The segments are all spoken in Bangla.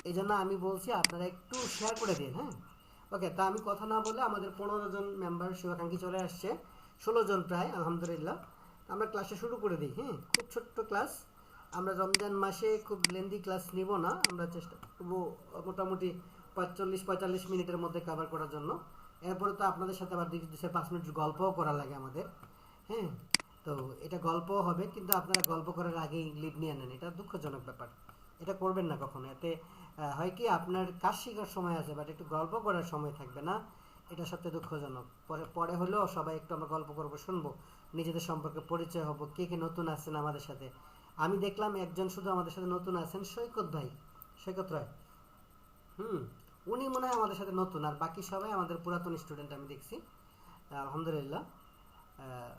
এই জন্য আমি বলছি আপনারা একটু শেয়ার করে দিন। হ্যাঁ, ওকে। তা আমি কথা না বলে আমাদের 15 জন মেম্বার শুভাকাঙ্ক্ষী চলে আসছে, 16 জন প্রায়, আলহামদুলিল্লাহ। আমরা ক্লাসে শুরু করে দিই। হ্যাঁ, খুব ছোট্ট ক্লাস। আমরা রমজান মাসে খুব লেন্দি ক্লাস নিব না, আমরা চেষ্টা করবো মোটামুটি 45-45 মিনিটের মধ্যে কভার করার জন্য। এরপরে তো আপনাদের সাথে আবার 2-5 মিনিট গল্পও করা লাগে আমাদের। হ্যাঁ, তো এটা গল্পও হবে, কিন্তু আপনারা গল্প করার আগেই লিভ নিয়ে নেন, এটা দুঃখজনক ব্যাপার। এটা করবেন না কখনো। এতে হয় কি, আপনার কাজ শেখার সময় আছে বাট একটু গল্প করার সময় থাকবে না, এটা সত্যি দুঃখজনক। পরে পরে হলেও সবাই একটু আমরা গল্প করবো, শুনবো, নিজেদের সম্পর্কে পরিচয় হবো, কে কে নতুন আছেন আমাদের সাথে। আমি দেখলাম একজন শুধু আমাদের সাথে নতুন আছেন, সৈকত ভাই, সৈকত রায়। হুম, উনি মনে হয় আমাদের সাথে নতুন, আর বাকি সবাই আমাদের পুরাতন স্টুডেন্ট আমি দেখছি। আলহামদুলিল্লাহ। আহ,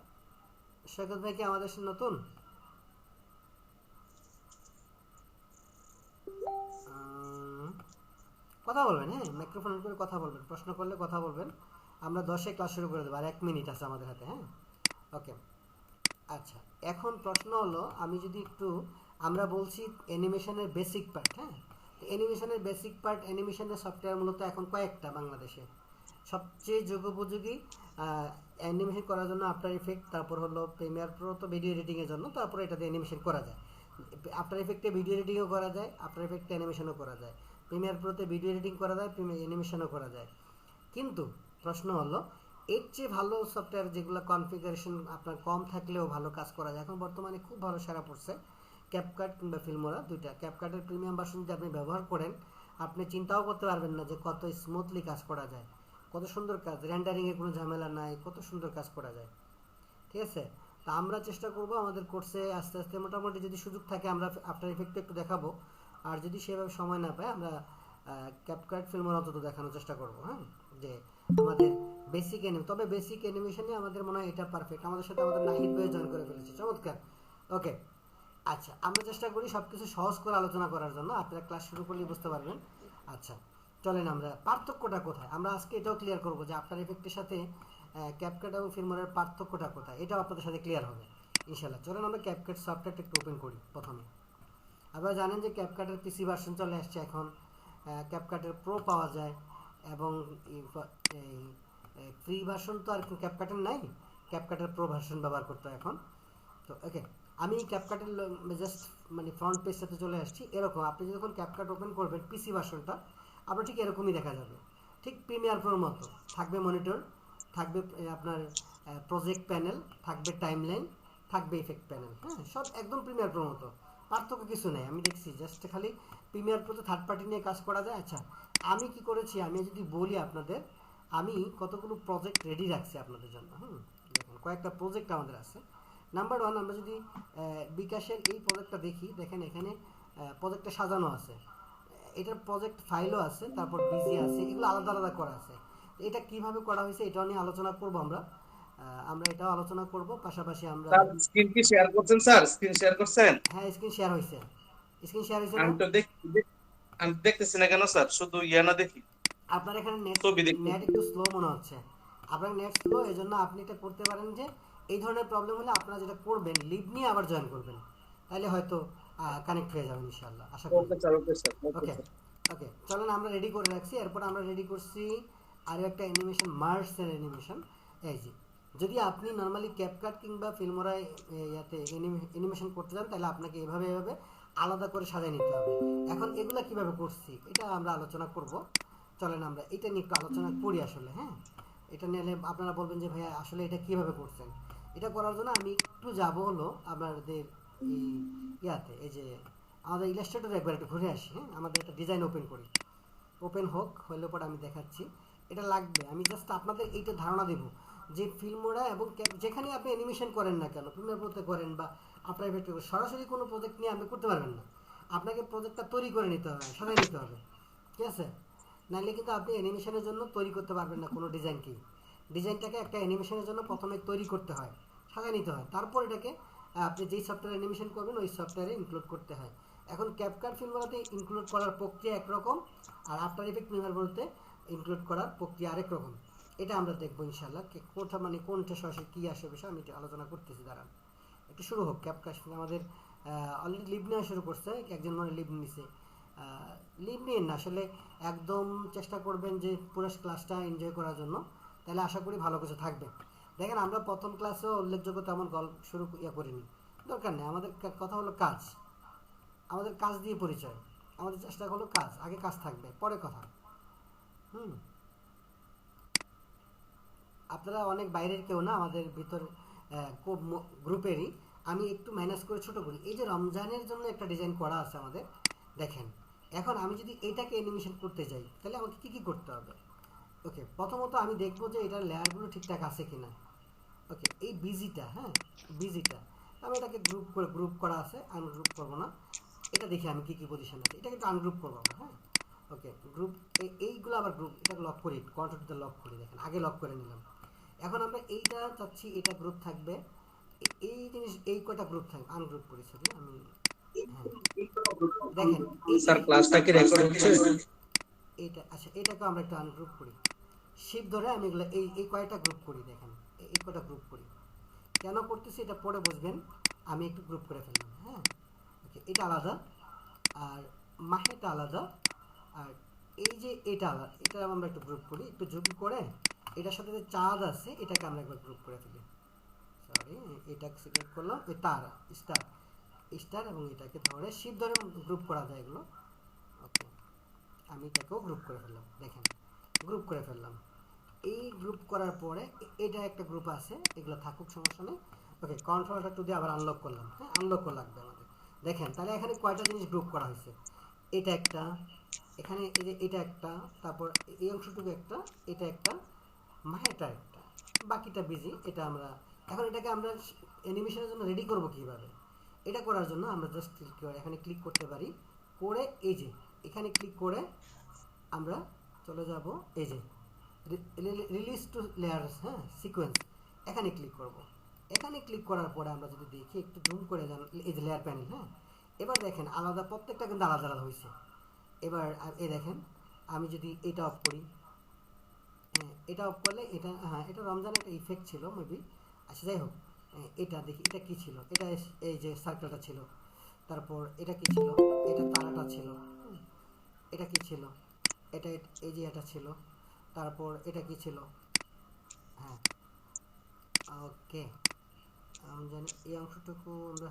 সৈকত ভাই কি আমাদের সাথে নতুন? উম, কথা বলবেন, হ্যাঁ, মাইক্রোফোন অন করে কথা বলবেন, প্রশ্ন করলে কথা বলবেন। আমরা 10-এ ক্লাস শুরু করে দেবো, আর 1 মিনিট আছে আমাদের হাতে। হ্যাঁ, ওকে। আচ্ছা, এখন প্রশ্ন হলো, আমি যদি একটু, আমরা বলছি অ্যানিমেশনের বেসিক পার্ট। হ্যাঁ, অ্যানিমেশনের বেসিক পার্ট, অ্যানিমেশনের সফটওয়্যার মূলত এখন কয়েকটা বাংলাদেশে। সবচেয়ে যুগোপযোগী অ্যানিমেশন করার জন্য আফটার ইফেক্ট, তারপর হলো প্রিমিয়ার প্রো, তো ভিডিও এডিটিংয়ের জন্য, তারপর এটাতে অ্যানিমেশন করা যায়। আফটার ইফেক্টে ভিডিও এডিটিংও করা যায়, আফটার ইফেক্টে অ্যানিমেশনও করা যায়, প্রিমিয়ার প্রোতে ভিডিও এডিটিং করা যায়, অ্যানিমেশনও করা যায়। কিন্তু প্রশ্ন হলো, এর চেয়ে ভালো সফটওয়্যার যেগুলো কনফিগারেশন আপনার কম থাকলেও ভালো কাজ করা যায়, এখন বর্তমানে খুব ভালো সারা পড়ছে ক্যাপকাট কিংবা ফিল্মোরা দুইটা। ক্যাপকাটের প্রিমিয়াম ভার্সন যদি আপনি ব্যবহার করেন, আপনি চিন্তাও করতে পারবেন না যে কত স্মুথলি কাজ করা যায়, কত সুন্দর কাজ, রেন্ডারিংয়ের কোনো ঝামেলা নাই, কত সুন্দর কাজ করা যায়। ঠিক আছে? তা আমরা চেষ্টা করব আমাদের কোর্সে আস্তে আস্তে, মোটামুটি যদি সুযোগ থাকে আমরা আফটার ইফেক্ট একটু দেখাবো, আর যদি সেভাবে সময় না পাই আমরা ক্যাপকাট ফিল্মের অন্তত দেখানোর চেষ্টা করব। হ্যাঁ, যে আমাদের বেসিক অ্যানিমে, তবে বেসিক অ্যানিমেশনে আমাদের মনে হয় এটা পারফেক্ট। আমাদের সাথে আমাদের নাহিদ ভাই জয়েন করে ফেলেছে, চমৎকার। ওকে, আচ্ছা, আমরা চেষ্টা করি সব কিছু সহজ করে আলোচনা করার জন্য, আপনারা ক্লাস শুরু করলেই বুঝতে পারবেন। আচ্ছা, চলেন আমরা পার্থক্যটা কোথায়, আমরা আজকে এটাও ক্লিয়ার করবো যে আফটার ইফেক্টের সাথে ক্যাপকাট এবং ফিল্মোরের পার্থক্যটা কোথায়, এটাও আপনাদের সাথে ক্লিয়ার হবে ইনশাল্লাহ। চলেন আমরা ক্যাপকাট সফটওয়্যারটা একটু ওপেন করি প্রথমে। আপনারা জানেন যে ক্যাপকাটের পিসি ভার্সন চলে আসছে এখন, ক্যাপকাটের প্রো পাওয়া যায়, এবং এই ফ্রি ভার্সন তো আর ক্যাপকাটের নাই, ক্যাপকাটের প্রো ভার্সন ব্যবহার করতে হয় এখন। তো ওকে, আমি ক্যাপকাটের জাস্ট মানে ফ্রন্ট পেজটাতে চলে আসছি। এরকম আপনি যখন ক্যাপকাট ওপেন করবেন পিসি ভার্সনটা, আপনার ঠিক এরকমই দেখা যাবে, ঠিক প্রিমিয়ার প্রোর মতো। থাকবে মনিটর, থাকবে আপনার প্রজেক্ট প্যানেল, থাকবে টাইমলাইন, থাকবে ইফেক্ট প্যানেল। হ্যাঁ, সব একদম প্রিমিয়ার প্রোর মতো, পার্থক্য কিছু নেই। আমি দেখছি জাস্ট খালি প্রিমিয়ার প্রোতে থার্ড পার্টি নিয়ে কাজ করা যায়। আচ্ছা, আমি কি করেছি, আমি যদি বলি আপনাদের, আমি কতগুলো প্রজেক্ট রেডি রাখছি আপনাদের জন্য। হুম, দেখুন কয়েকটা প্রজেক্ট আমাদের আছে। নাম্বার ওয়ান, আমরা যদি বিকাশের এই প্রজেক্টটা দেখি, দেখেন এখানে প্রজেক্টটা সাজানো আছে, এটার প্রজেক্ট ফাইলও আছে, তারপর বিজি আছে, এগুলো আলাদা আলাদা করা আছে। এটা কিভাবে করা হয়েছে এটাও নিয়ে আলোচনা করব আমরা। আমরা এটাও আলোচনা করব, পাশাপাশি আমরা, স্যার স্ক্রিন কি শেয়ার করছেন? স্যার স্ক্রিন শেয়ার করছেন? হ্যাঁ, স্ক্রিন শেয়ার হয়েছে। স্ক্রিন শেয়ার হয়েছে না? আমি তো আমি দেখতেছি না কেন স্যার, শুধু ইয়া না দেখি, আপনার এখানে নেট, ছবি দেখি। নেট একটু স্লো মনে হচ্ছে। আপনার নেট স্লো, এই জন্য আপনি এটা করতে পারেন যে, এই ধরনের প্রবলেম হলে আপনারা যেটা করবেন, লিভ নিয়ে আবার জয়েন করবেন, তাহলে হয়তো কানেক্ট হয়ে যাবেন ইনশাআল্লাহ, আশা করি। ওকে স্যার, ওকে স্যার, ওকে ওকে, স্যার। ওকে, চলেন আমরা রেডি করে রাখছি। এরপর আমরা রেডি করছি আরও একটা অ্যানিমেশন, মার্সের অ্যানিমেশন। এই যে, যদি আপনি নর্মালি ক্যাপকাট কিংবা ফিল্মোরায় ইয়াতে অ্যানিমেশন করতে চান, তাহলে আপনাকে এভাবে এভাবে আলাদা করে সাজিয়ে নিতে হবে। এখন এগুলা কিভাবে করছি এটা আমরা আলোচনা করব। চলেন আমরা এটা নিয়ে একটু আলোচনা করি আসলে। হ্যাঁ, এটা নিলে আপনারা বলবেন যে ভাইয়া আসলে এটা কিভাবে করছেন। এটা করার জন্য আমি একটু যাব হলো আমাদের এই ইয়াতে, এই যে আমাদের ইলাস্ট্রেটরে একবার একটু ঘুরে আসি। হ্যাঁ, আমাদের একটা ডিজাইন ওপেন করি, ওপেন হোক, হলে পরে আমি দেখাচ্ছি। এটা লাগবে, আমি জাস্ট আপনাদের এইটা ধারণা দেব যে ফিল্মোরা এবং যেখানে আপনি অ্যানিমেশন করেন না কেন, প্রিমিয়ার প্রোতে করেন বা আপনার ইফেক্টে করেন, সরাসরি কোনো প্রজেক্ট নিয়ে আপনি করতে পারবেন না। আপনাকে প্রজেক্টটা তৈরি করে নিতে হবে, সাজাই নিতে হবে। ঠিক আছে? নাহলে কিন্তু আপনি অ্যানিমেশনের জন্য তৈরি করতে পারবেন না কোনো ডিজাইনকেই। ডিজাইনটাকে একটা অ্যানিমেশনের জন্য প্রথমে তৈরি করতে হয়, সাজায় নিতে হয়, তারপর এটাকে আপনি যেই সফটওয়্যার অ্যানিমেশন করবেন ওই সফটওয়্যারে ইনক্লুড করতে হয়। এখন ক্যাপকাট ফিল্মোরাতে ইনক্লুড করার প্রক্রিয়া একরকম, আর আফটার ইফেক্ট প্রিমিয়ার বলতে ইনক্লুড করার প্রক্রিয়া আরেক রকম। এটা আমরা দেখবো ইনশাল্লাহ, কোনটা মানে কোনটা সরাসরি কী আসে বিষয় আমি এটা আলোচনা করতেছি। দাঁড়ান একটু শুরু হোক। ক্যাপকাট আমাদের অলরেডি লিভ নেওয়া শুরু করছে, একজন মনে লিভ নিছে। লিভ নিন না, আসলে একদম চেষ্টা করবেন যে পুরো ক্লাসটা এনজয় করার জন্য, তাহলে আশা করি ভালো কিছু থাকবে। দেখেন আমরা প্রথম ক্লাসেও উল্লেখযোগ্য তেমন গল্প শুরু করিনি, দরকার নেই। আমাদের কথা হলো কাজ, আমাদের কাজ দিয়ে পরিচয়, আমাদের চেষ্টা হলো কাজ, আগে কাজ থাকবে পরে কথা। হুম, আপনারা অনেক বাইরের কেউ না, আমাদের ভিতর গ্রুপেরই। আমি একটু ম্যানেজ করে ছোট করি। এই যে রমজানের জন্য একটা ডিজাইন করা আছে আমাদের, দেখেন। এখন আমি যদি এটাকে অ্যানিমেশন করতে যাই তাহলে আমাকে কী কী করতে হবে? ওকে, প্রথমত আমি দেখবো যে এটার লেয়ারগুলো ঠিকঠাক আছে কিনা। ওকে, এই বিজিটা, হ্যাঁ বিজিটা আমি এটাকে গ্রুপ করা আছে, আনগ্রুপ করবো না। এটা দেখি আমি কী কী পজিশন আছে, এটাকে একটু আনগ্রুপ করবো আবার, হ্যাঁ। ওকে, গ্রুপ এইগুলো আবার গ্রুপ, এটাকে লক করি, কন্ট্রোলটা লক করি। দেখেন আগে লক করে নিলাম। এখন আমরা এইটা চাচ্ছি এটা গ্রুপ থাকবে, এই জিনিস এই কয়টা গ্রুপ থাকবে, আনগ্রুপ করি সরি আমি। হ্যাঁ দেখেন স্যার ক্লাসটা কি রেকর্ড হচ্ছে? এইটা আচ্ছা, এটাকে আমরা একটু আনগ্রুপ করি। শিপ ধরে আমি এগুলো এই কয়টা গ্রুপ করি, দেখেন এই কয়টা গ্রুপ করি। কেন করতেছি এটা পরে বুঝবেন। আমি একটু গ্রুপ করে ফেললাম, হ্যাঁ। ওকে, এটা আলাদা, আর মাহেটা আলাদা, আর এই যে এটা আলাদা, এটা আমরা একটু গ্রুপ করি, একটু ঝুঁকি করে। এটার সাথে যে চাঁদ আছে এটাকে আমরা একবার গ্রুপ করে ফেলি। সরি, এটাকে সিলেক্ট করলাম, ওই তার স্টার স্টার, এবং এটাকে ধরে শিপ ধরে গ্রুপ করা যায় এগুলো। ওকে, আমি এটাকেও গ্রুপ করে ফেললাম। দেখেন গ্রুপ করে ফেললাম। এই গ্রুপ করার পরে এটা একটা গ্রুপ আছে, এগুলো থাকুক, সমস্যা নেই। ওকে, কন্ট্রোলটা টু দিয়ে আবার আনলক করলাম, হ্যাঁ আনলকও লাগবে আমাদের। দেখেন তাহলে এখানে কয়টা জিনিস গ্রুপ করা হয়েছে। এটা একটা, এখানে এই যে এটা একটা, তারপর এই অংশটুকু একটা, এটা একটা, এটা একটা, বাকিটা বিজি। এটা আমরা এখন এটাকে আমরা অ্যানিমেশনের জন্য রেডি করব কিভাবে? এটা করার জন্য আমরা জাস্ট ক্লিক করে এখানে ক্লিক করতে পারি, করে এই যে এখানে ক্লিক করে আমরা চলে যাব এই যে রিলিজ টু লেয়ারস, হ্যাঁ সিকোয়েন্স, এখানে ক্লিক করব। এখানে ক্লিক করার পরে আমরা যদি দেখি একটু জুম করে যান, এই যে লেয়ার প্যানেল, হ্যাঁ। এবার দেখেন আলাদা, প্রত্যেকটা কিন্তু আলাদা আলাদা হয়েছে। এবার এই দেখেন আমি যদি এটা অফ করি, হ্যাঁ এটা অফ করলে এটা, হ্যাঁ এটা রমজান একটা ইফেক্ট ছিল মেবি। আচ্ছা যাই হোক, এটা দেখি এটা কি ছিল। এটা এই যে সার্কেলটা ছিল, তারপর এটা কি ছিল, এটা তারাটা ছিল, এটা কি ছিল, এটা এই যে এটা ছিল, তারপর এটা কি ছিল, হ্যাঁ ওকে। জানি এই অংশটুকু আমরা,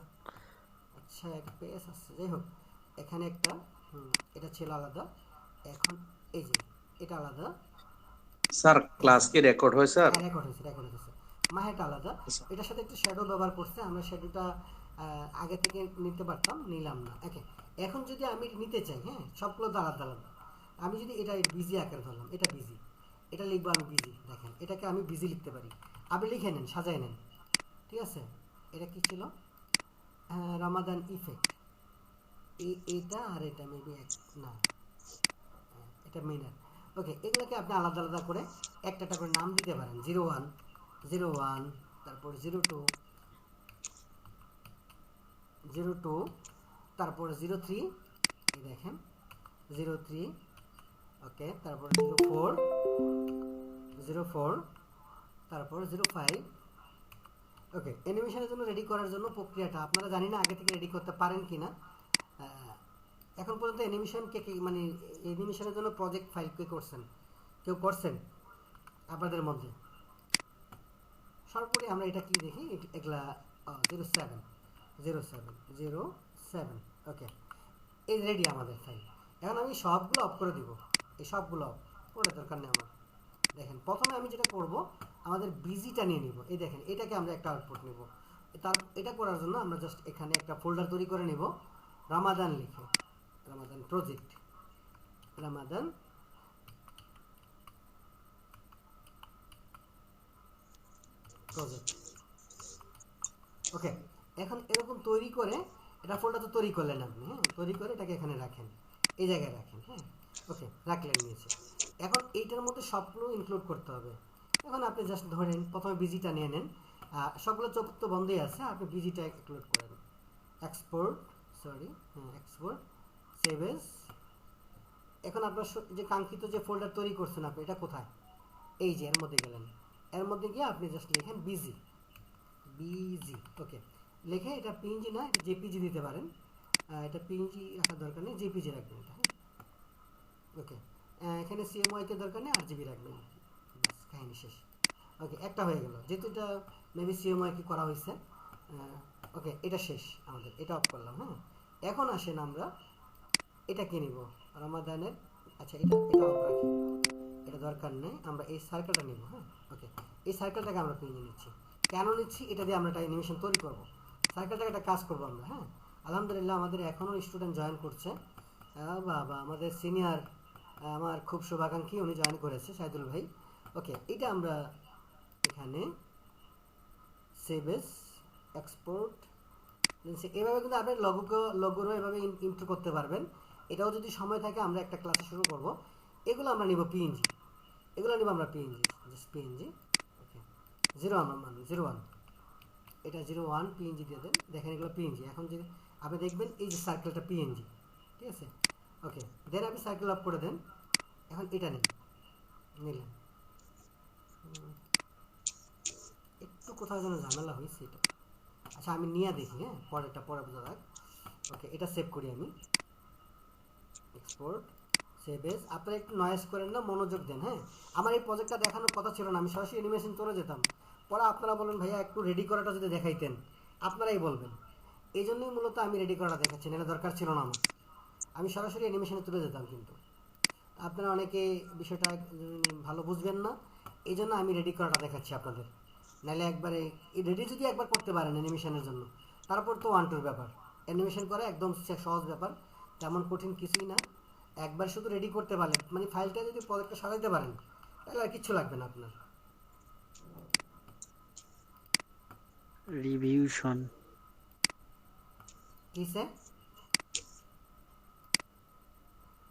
আচ্ছা একটা পেজ আসছে, যাই হোক এখানে একটা, এটা ছিল আলাদা। এখন এই যে এটা আলাদা। স্যার ক্লাস কি রেকর্ড হয় স্যার? হ্যাঁ রেকর্ড হয়েছে, রেকর্ড হয়েছে। মাহেটা আলাদা, এটার সাথে একটু শ্যাডো ব্যবহার করছে, আমরা শ্যাডোটা আগে থেকে নিতে পারতাম, নিলাম না। ওকে, এখন যদি আমি নিতে চাই, হ্যাঁ সবগুলো তো আলাদা আলাদা। আমি যদি এটা বিজি আকারে ধরলাম, এটা বিজি, এটা লিখবো আমি বিজি। দেখেন এটাকে আমি বিজি লিখতে পারি, আপনি লিখে নেন, সাজায় নেন, ঠিক আছে। এটা কি ছিল, রমাদান ইফেক্ট, এটা আর এটা মেবি এক না, এটা মিনার। ওকে, এগুলোকে আপনি আলাদা আলাদা করে একটা একটা করে নাম দিতে পারেন। 01 01, তারপর 02 02, তারপর 03, এই দেখেন 03। ওকে, তারপর 04 04, তারপর 05। ওকে, অ্যানিমেশনের জন্য রেডি করার জন্য প্রক্রিয়াটা আপনারা জানি না আগে থেকে রেডি করতে পারেন কিনা। এখন পর্যন্ত অ্যানিমেশন কে মানে অ্যানিমেশনের জন্য প্রজেক্ট ফাইল কে করছেন, কেউ করছেন আপনাদের মধ্যে? সর্বোপরি আমরা এটা কি দেখি, এগুলা 07 07 07। ওকে, এই রেডি আমাদের ফাইল। এখন আমি সবগুলো অফ করে দিব, এই সবগুলো অফ করে দরকার নেই আমার। দেখেন প্রথমে আমি যেটা করব, আমাদের বিজিটা নিয়ে নিব। এই দেখেন এটাকে আমরা একটা আউটপুট নিব। এটা করার জন্য আমরা জাস্ট এখানে একটা ফোল্ডার তৈরি করে নিব, রামাদান লিখে, রামাদান প্রজেক্ট, রামাদান প্রজেক্ট। ওকে, এখন এরকম তৈরি করে, এটা ফোল্ডার তো তৈরি করলেন আপনি, হ্যাঁ তৈরি করে এটাকে এখানে রাখেন, এই জায়গায় রাখেন, হ্যাঁ ওকে রাখলেন নিয়েছে। এখন এইটার মধ্যে সবগুলো ইনক্লুড করতে হবে। এখন আপনি জাস্ট ধরেন প্রথমে বিজিটা নিয়ে নেন, সবগুলো চোখ তো বন্ধই আছে, আপনি বিজিটা ইনক্লুড করেন। এক্সপোর্ট, সরি হ্যাঁ এক্সপোর্ট, সেভ এজ। এখন আপনার যে কাঙ্ক্ষিত যে ফোল্ডার তৈরি করছেন আপনি, এটা কোথায়, এই যে এর মধ্যে গেলেন, এর মধ্যে গিয়ে আপনি জাস্ট লিখেন বিজি, বিজি। ওকে, লিখে এটা পিএনজি না, এটা জেপিজি দিতে পারেন। এটা পিএনজি রাখার দরকার নেই, জেপিজি রাখবেন এটা, হ্যাঁ ওকে, এখানে সিএমওয়াই কে দরকার নেই, আরজিবি রাখবেন, বাস কাহিনী শেষ। ওকে, একটা হয়ে গেল, যেহেতু এটা মেবি সিএমওয়াই কি করা হয়েছে। ওকে, এটা শেষ আমাদের, এটা অফ করলাম। হ্যাঁ, এখন আসেন আমরা এটা কি নিব, রমাদানের। আচ্ছা, এটা এটা অফ রাখি, এটা দরকার নেই, আমরা এই সার্কেলটা নিব। হ্যাঁ, ওকে, এই সার্কেলটাকে আমরা পিএনজি নিচ্ছি। কেন নিচ্ছি? এটা দিয়ে আমরা একটা অ্যানিমেশন তৈরি করব, সার্কেলটাকে একটা কাজ করবো আমরা। হ্যাঁ, আলহামদুলিল্লাহ আমাদের এখনও স্টুডেন্ট জয়েন করছে। বাবা, আমাদের সিনিয়র, আমার খুব শুভাকাঙ্ক্ষী, উনি জয়েন করেছে, সাইদুল ভাই। ওকে, এটা আমরা এখানে সেভ এস, এক্সপোর্ট, এভাবে কিন্তু আপনি লগোরও এভাবে ইন্ট্রো করতে পারবেন। এটাও যদি সময় থাকে আমরা একটা ক্লাসে শুরু করব। এগুলো আমরা নিব পিএনজি, এগুলো নিব আমরা পিএনজি, জাস্ট পিএনজি। ওকে, 01, এটা 01 পিএনজি দিয়ে দেন। দেখেন এগুলো পিএনজি। এখন যে আপনি দেখবেন এই যে সার্কেলটা পিএনজি, ঠিক আছে। ওকে, দেন আপনি সার্কেল আপ করে দেন। এখন এটা নিন, নিলেন, একটু কোথাও যেন ঝামেলা হয়েছে এটা। আচ্ছা, আমি নিয়ে দেখি, হ্যাঁ, পরেরটা পরে বোঝা যাক। ওকে, এটা সেভ করি আমি, এক্সপোর্ট, সেভ এস। আপনারা একটু নয়েজ করেন না, মনোযোগ দেন। হ্যাঁ, আমার এই প্রজেক্টটা দেখানোর কথা ছিল না, আমি সরাসরি অ্যানিমেশন চলে যেতাম। পরে আপনারা বলেন ভাইয়া একটু রেডি করাটা যদি দেখাইতেন, আপনারাই বলবেন। এই জন্যই মূলত আমি রেডি করাটা দেখাচ্ছি, এটা দরকার ছিল না আমার, আমি সরাসরি অ্যানিমেশনে তুলে যেতাম। কিন্তু আপনারা অনেকে বিষয়টা ভালো বুঝবেন না, এই জন্য আমি রেডি করাটা দেখাচ্ছি আপনাদের। নাহলে একবারে রেডি যদি একবার করতে পারেন অ্যানিমেশনের জন্য, তারপর তো ওয়ান টুর ব্যাপার। অ্যানিমেশন করা একদম সহজ ব্যাপার, তেমন কঠিন কিছুই না। একবার শুধু রেডি করতে পারলেন, মানে ফাইলটা যদি প্রজেক্টটা সাজাইতে পারেন, তাহলে আর কিচ্ছু লাগবে না আপনার। রিভিউশন কিসে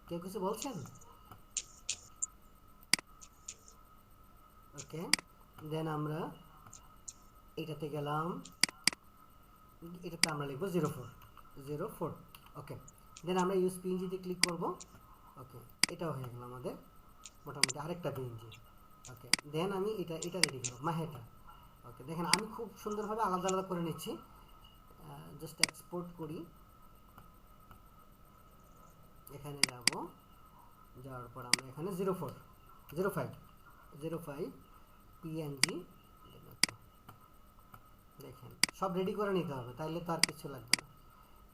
কেউ কিছু বলছেন? ওকে, দেন আমরা এটাতে গেলাম, এটাতে আমরা লিখবো 04। ওকে, দেন আমরা ইউজ পিএনজিতে ক্লিক করব। ওকে, এটাও হয়ে গেল আমাদের মোটামুটি আরেকটা পিএনজি। ওকে, দেন আমি এটা রেডি করব, মাহেটা। ওকে, দেখেন আমি খুব সুন্দরভাবে আলাদা আলাদা করে নিচ্ছি। জাস্ট এক্সপোর্ট করি, এখানে যাব, যাওয়ার পর আমরা এখানে 05 পিএনজি। দেখেন সব রেডি করে নিতে হবে, তাইলে তো আর কিছু লাগবে না।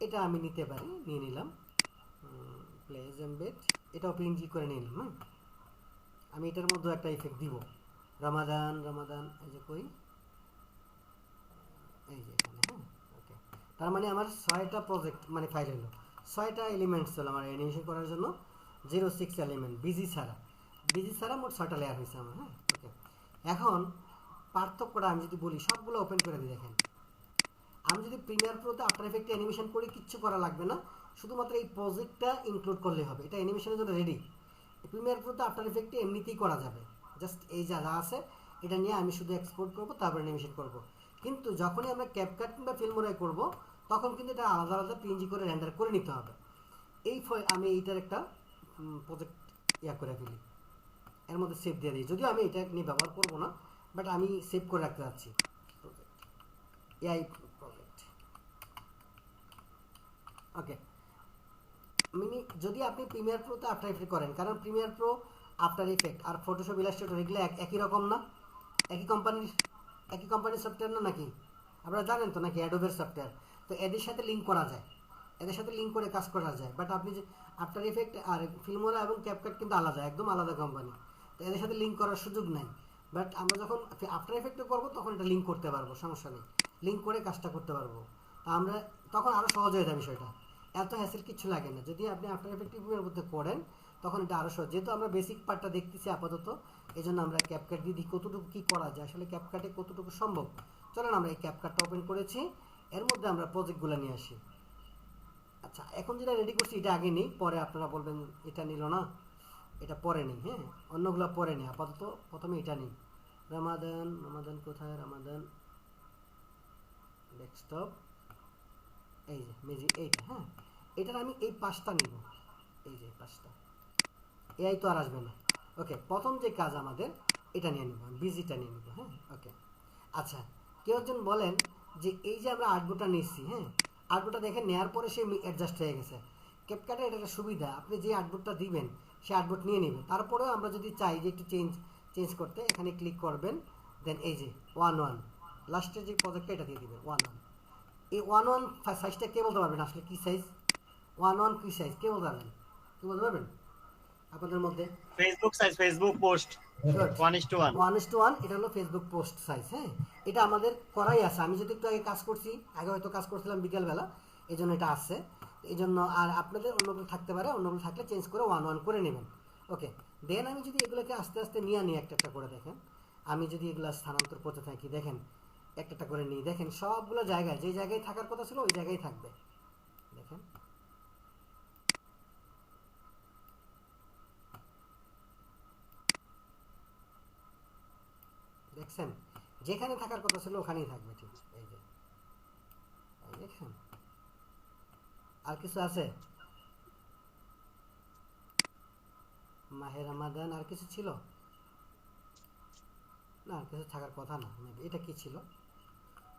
এটা আমি নিতে পারি, নিয়ে নিলাম, প্লেস এমবেড, এটাও পিএনজি করে নিয়ে নিলাম। আমি এটার মধ্যে একটা ইফেক্ট দিব, রমাদান, এই যে কই, এই যে এখানে। হ্যাঁ, ওকে, তার মানে আমার 6টা প্রজেক্ট মানে ফাইল হলো, 6টা এলিমেন্টস হলো আমার অ্যানিমেশন করার জন্য। 06 এলিমেন্ট বিজি ছাড়া মোট 6টা লেয়ার হয়েছে আমার। হ্যাঁ, ওকে, এখন পার্থক্যটা আমি যদি বলি, সবগুলো ওপেন করে দিই। দেখেন আমি যদি প্রিমিয়ার প্রোতে আফটার এফেক্টে অ্যানিমেশন করি, কিচ্ছু করা লাগবে না, শুধুমাত্র এই প্রজেক্টটা ইনক্লুড করলেই হবে, এটা অ্যানিমেশনের জন্য রেডি। প্রিমিয়ার প্রোতে আফটার এফেক্টে এমনিতেই করা যাবে, জাস্ট এই যা আছে এটা নিয়ে আমি শুধু এক্সপোর্ট করব, তারপর অ্যানিমেশন করব। কিন্তু যখনই আমরা ক্যাপকাট কিংবা ফিল্মোরায় করব, তখন কিন্তু এটা আলাদা আলাদা পিএনজি করে রেন্ডার করে নিতে হবে। আমি এইটার একটা প্রজেক্ট করে ফেলি, এর মধ্যে সেভ দিয়ে দিই, যদিও আমি এটা নিয়ে ব্যবহার করব না, বাট আমি সেভ করে রাখতে যাচ্ছি প্রজেক্ট, এআই প্রজেক্ট। ওকে, যদি আপনি প্রিমিয়ার প্রোতে আফটার এফেক্ট করেন, কারণ প্রিমিয়ার প্রো, আফটার এফেক্ট আর ফটোশপ, ইলাস্ট্রেটর এগুলো একই রকম না, একই কোম্পানির সফটওয়্যার না নাকি? আপনারা জানেন তো নাকি অ্যাডোবের সফটওয়্যার, তো এদের সাথে লিঙ্ক করা যায়, এদের সাথে লিঙ্ক করে কাজ করা যায়। বাট আপনি যে আফটার এফেক্ট আর ফিল্মোরা এবং ক্যাপকাট কিন্তু আলাদা, একদম আলাদা কোম্পানি, তো এদের সাথে লিঙ্ক করার সুযোগ নাই। বাট আমরা যখন আফটার এফেক্টে করবো, তখন এটা লিঙ্ক করতে পারবো, সমস্যা নেই, লিঙ্ক করে কাজটা করতে পারবো। তা আমরা তখন আরও সহজ হয়ে যায় বিষয়টা, এত হ্যাসেল কিছু লাগে না। যদি আপনি আফটার এফেক্টের মধ্যে করেন, তখন এটা আরও সহজ। যেহেতু আমরা বেসিক পার্টটা দেখতেছি আপাতত, এই জন্য আমরা ক্যাপকাট দিয়ে দিই কতটুকু কী করা যায়, আসলে ক্যাপকাটে কতটুকু সম্ভব। চলেন আমরা এই ক্যাপকাটটা ওপেন করেছি, এর মধ্যে আমরা প্রজেক্টগুলো নিয়ে আসি। আচ্ছা, এখন যেটা রেডি করছি এটা আগে নেই, পরে আপনারা বলবেন এটা নিল না, এটা পরে নেই। হ্যাঁ, অন্যগুলো পরে নেই, আপাতত প্রথমে এটা নেই। রমাদান কোথায়, রমাদান ডেস্কটপ, এই যে মেজি, এইটা। হ্যাঁ, এটার আমি এই 5টা নিব, এই যে 5টা, এআই তো আর আসবে না। ওকে, প্রথম যে কাজ আমাদের এটা নিয়ে নিব, বিজিটা নিয়ে নিব। হ্যাঁ, ওকে, আচ্ছা, কেউ একজন বলেন যে এই যে আমরা আর্টবোটা নিচ্ছি, হ্যাঁ, আর্টবোটা দেখে নেওয়ার পরে সে অ্যাডজাস্ট হয়ে গেছে, ক্যাপকাটে এটা একটা সুবিধা, আপনি যে আর্টবোর্ডটা দিবেন সে আর্টবোর্ড নিয়ে নেবে। তারপরেও আমরা যদি চাই যে একটু চেঞ্জ করতে, এখানে ক্লিক করবেন, দেন এই যে 1 1 লাস্টের যে প্রজেক্টটা এটা দিয়ে দিবেন 1 1। এই 1 1 সাইজটা কে বলতে পারবেন আসলে কি সাইজ? 1 1 কি সাইজ কে বলতে পারবেন? কি বলতে পারবেন আপনাদের মধ্যে? Facebook size, Facebook post good, 1:1। 1:1 এটা হলো ফেসবুক পোস্ট সাইজ। হ্যাঁ, এটা আমাদের করাই আছে। আমি যদি একটু আগে কাজ করছি, আগে হয়তো কাজ করছিলাম বিকেলবেলা, এই জন্য এটা আসছে। এই জন্য আর আপনাদের অন্যগুলো থাকতে পারে, অন্যগুলো থাকলে চেঞ্জ করে 1 1 করে নেবেন। ওকে, দেন আমি যদি এগুলোকে আস্তে আস্তে নিয়ে নিই একটা একটা করে, দেখেন আমি যদি এগুলো স্থানান্তর করতে থাকি, দেখেন একটা একটা করে নিই, দেখেন সবগুলো জায়গায় যে জায়গায় থাকার কথা ছিল ওই জায়গায় থাকবে। দেখেন দেখছেন, যেখানে থাকার কথা ছিল ওখানেই থাকবে, ঠিক এই যে দেখছেন। আর কিছু আছে? মাহে রমাদান আর কিছু ছিল না? আর কিছু থাকার কথা না মেবি। এটা কি ছিল?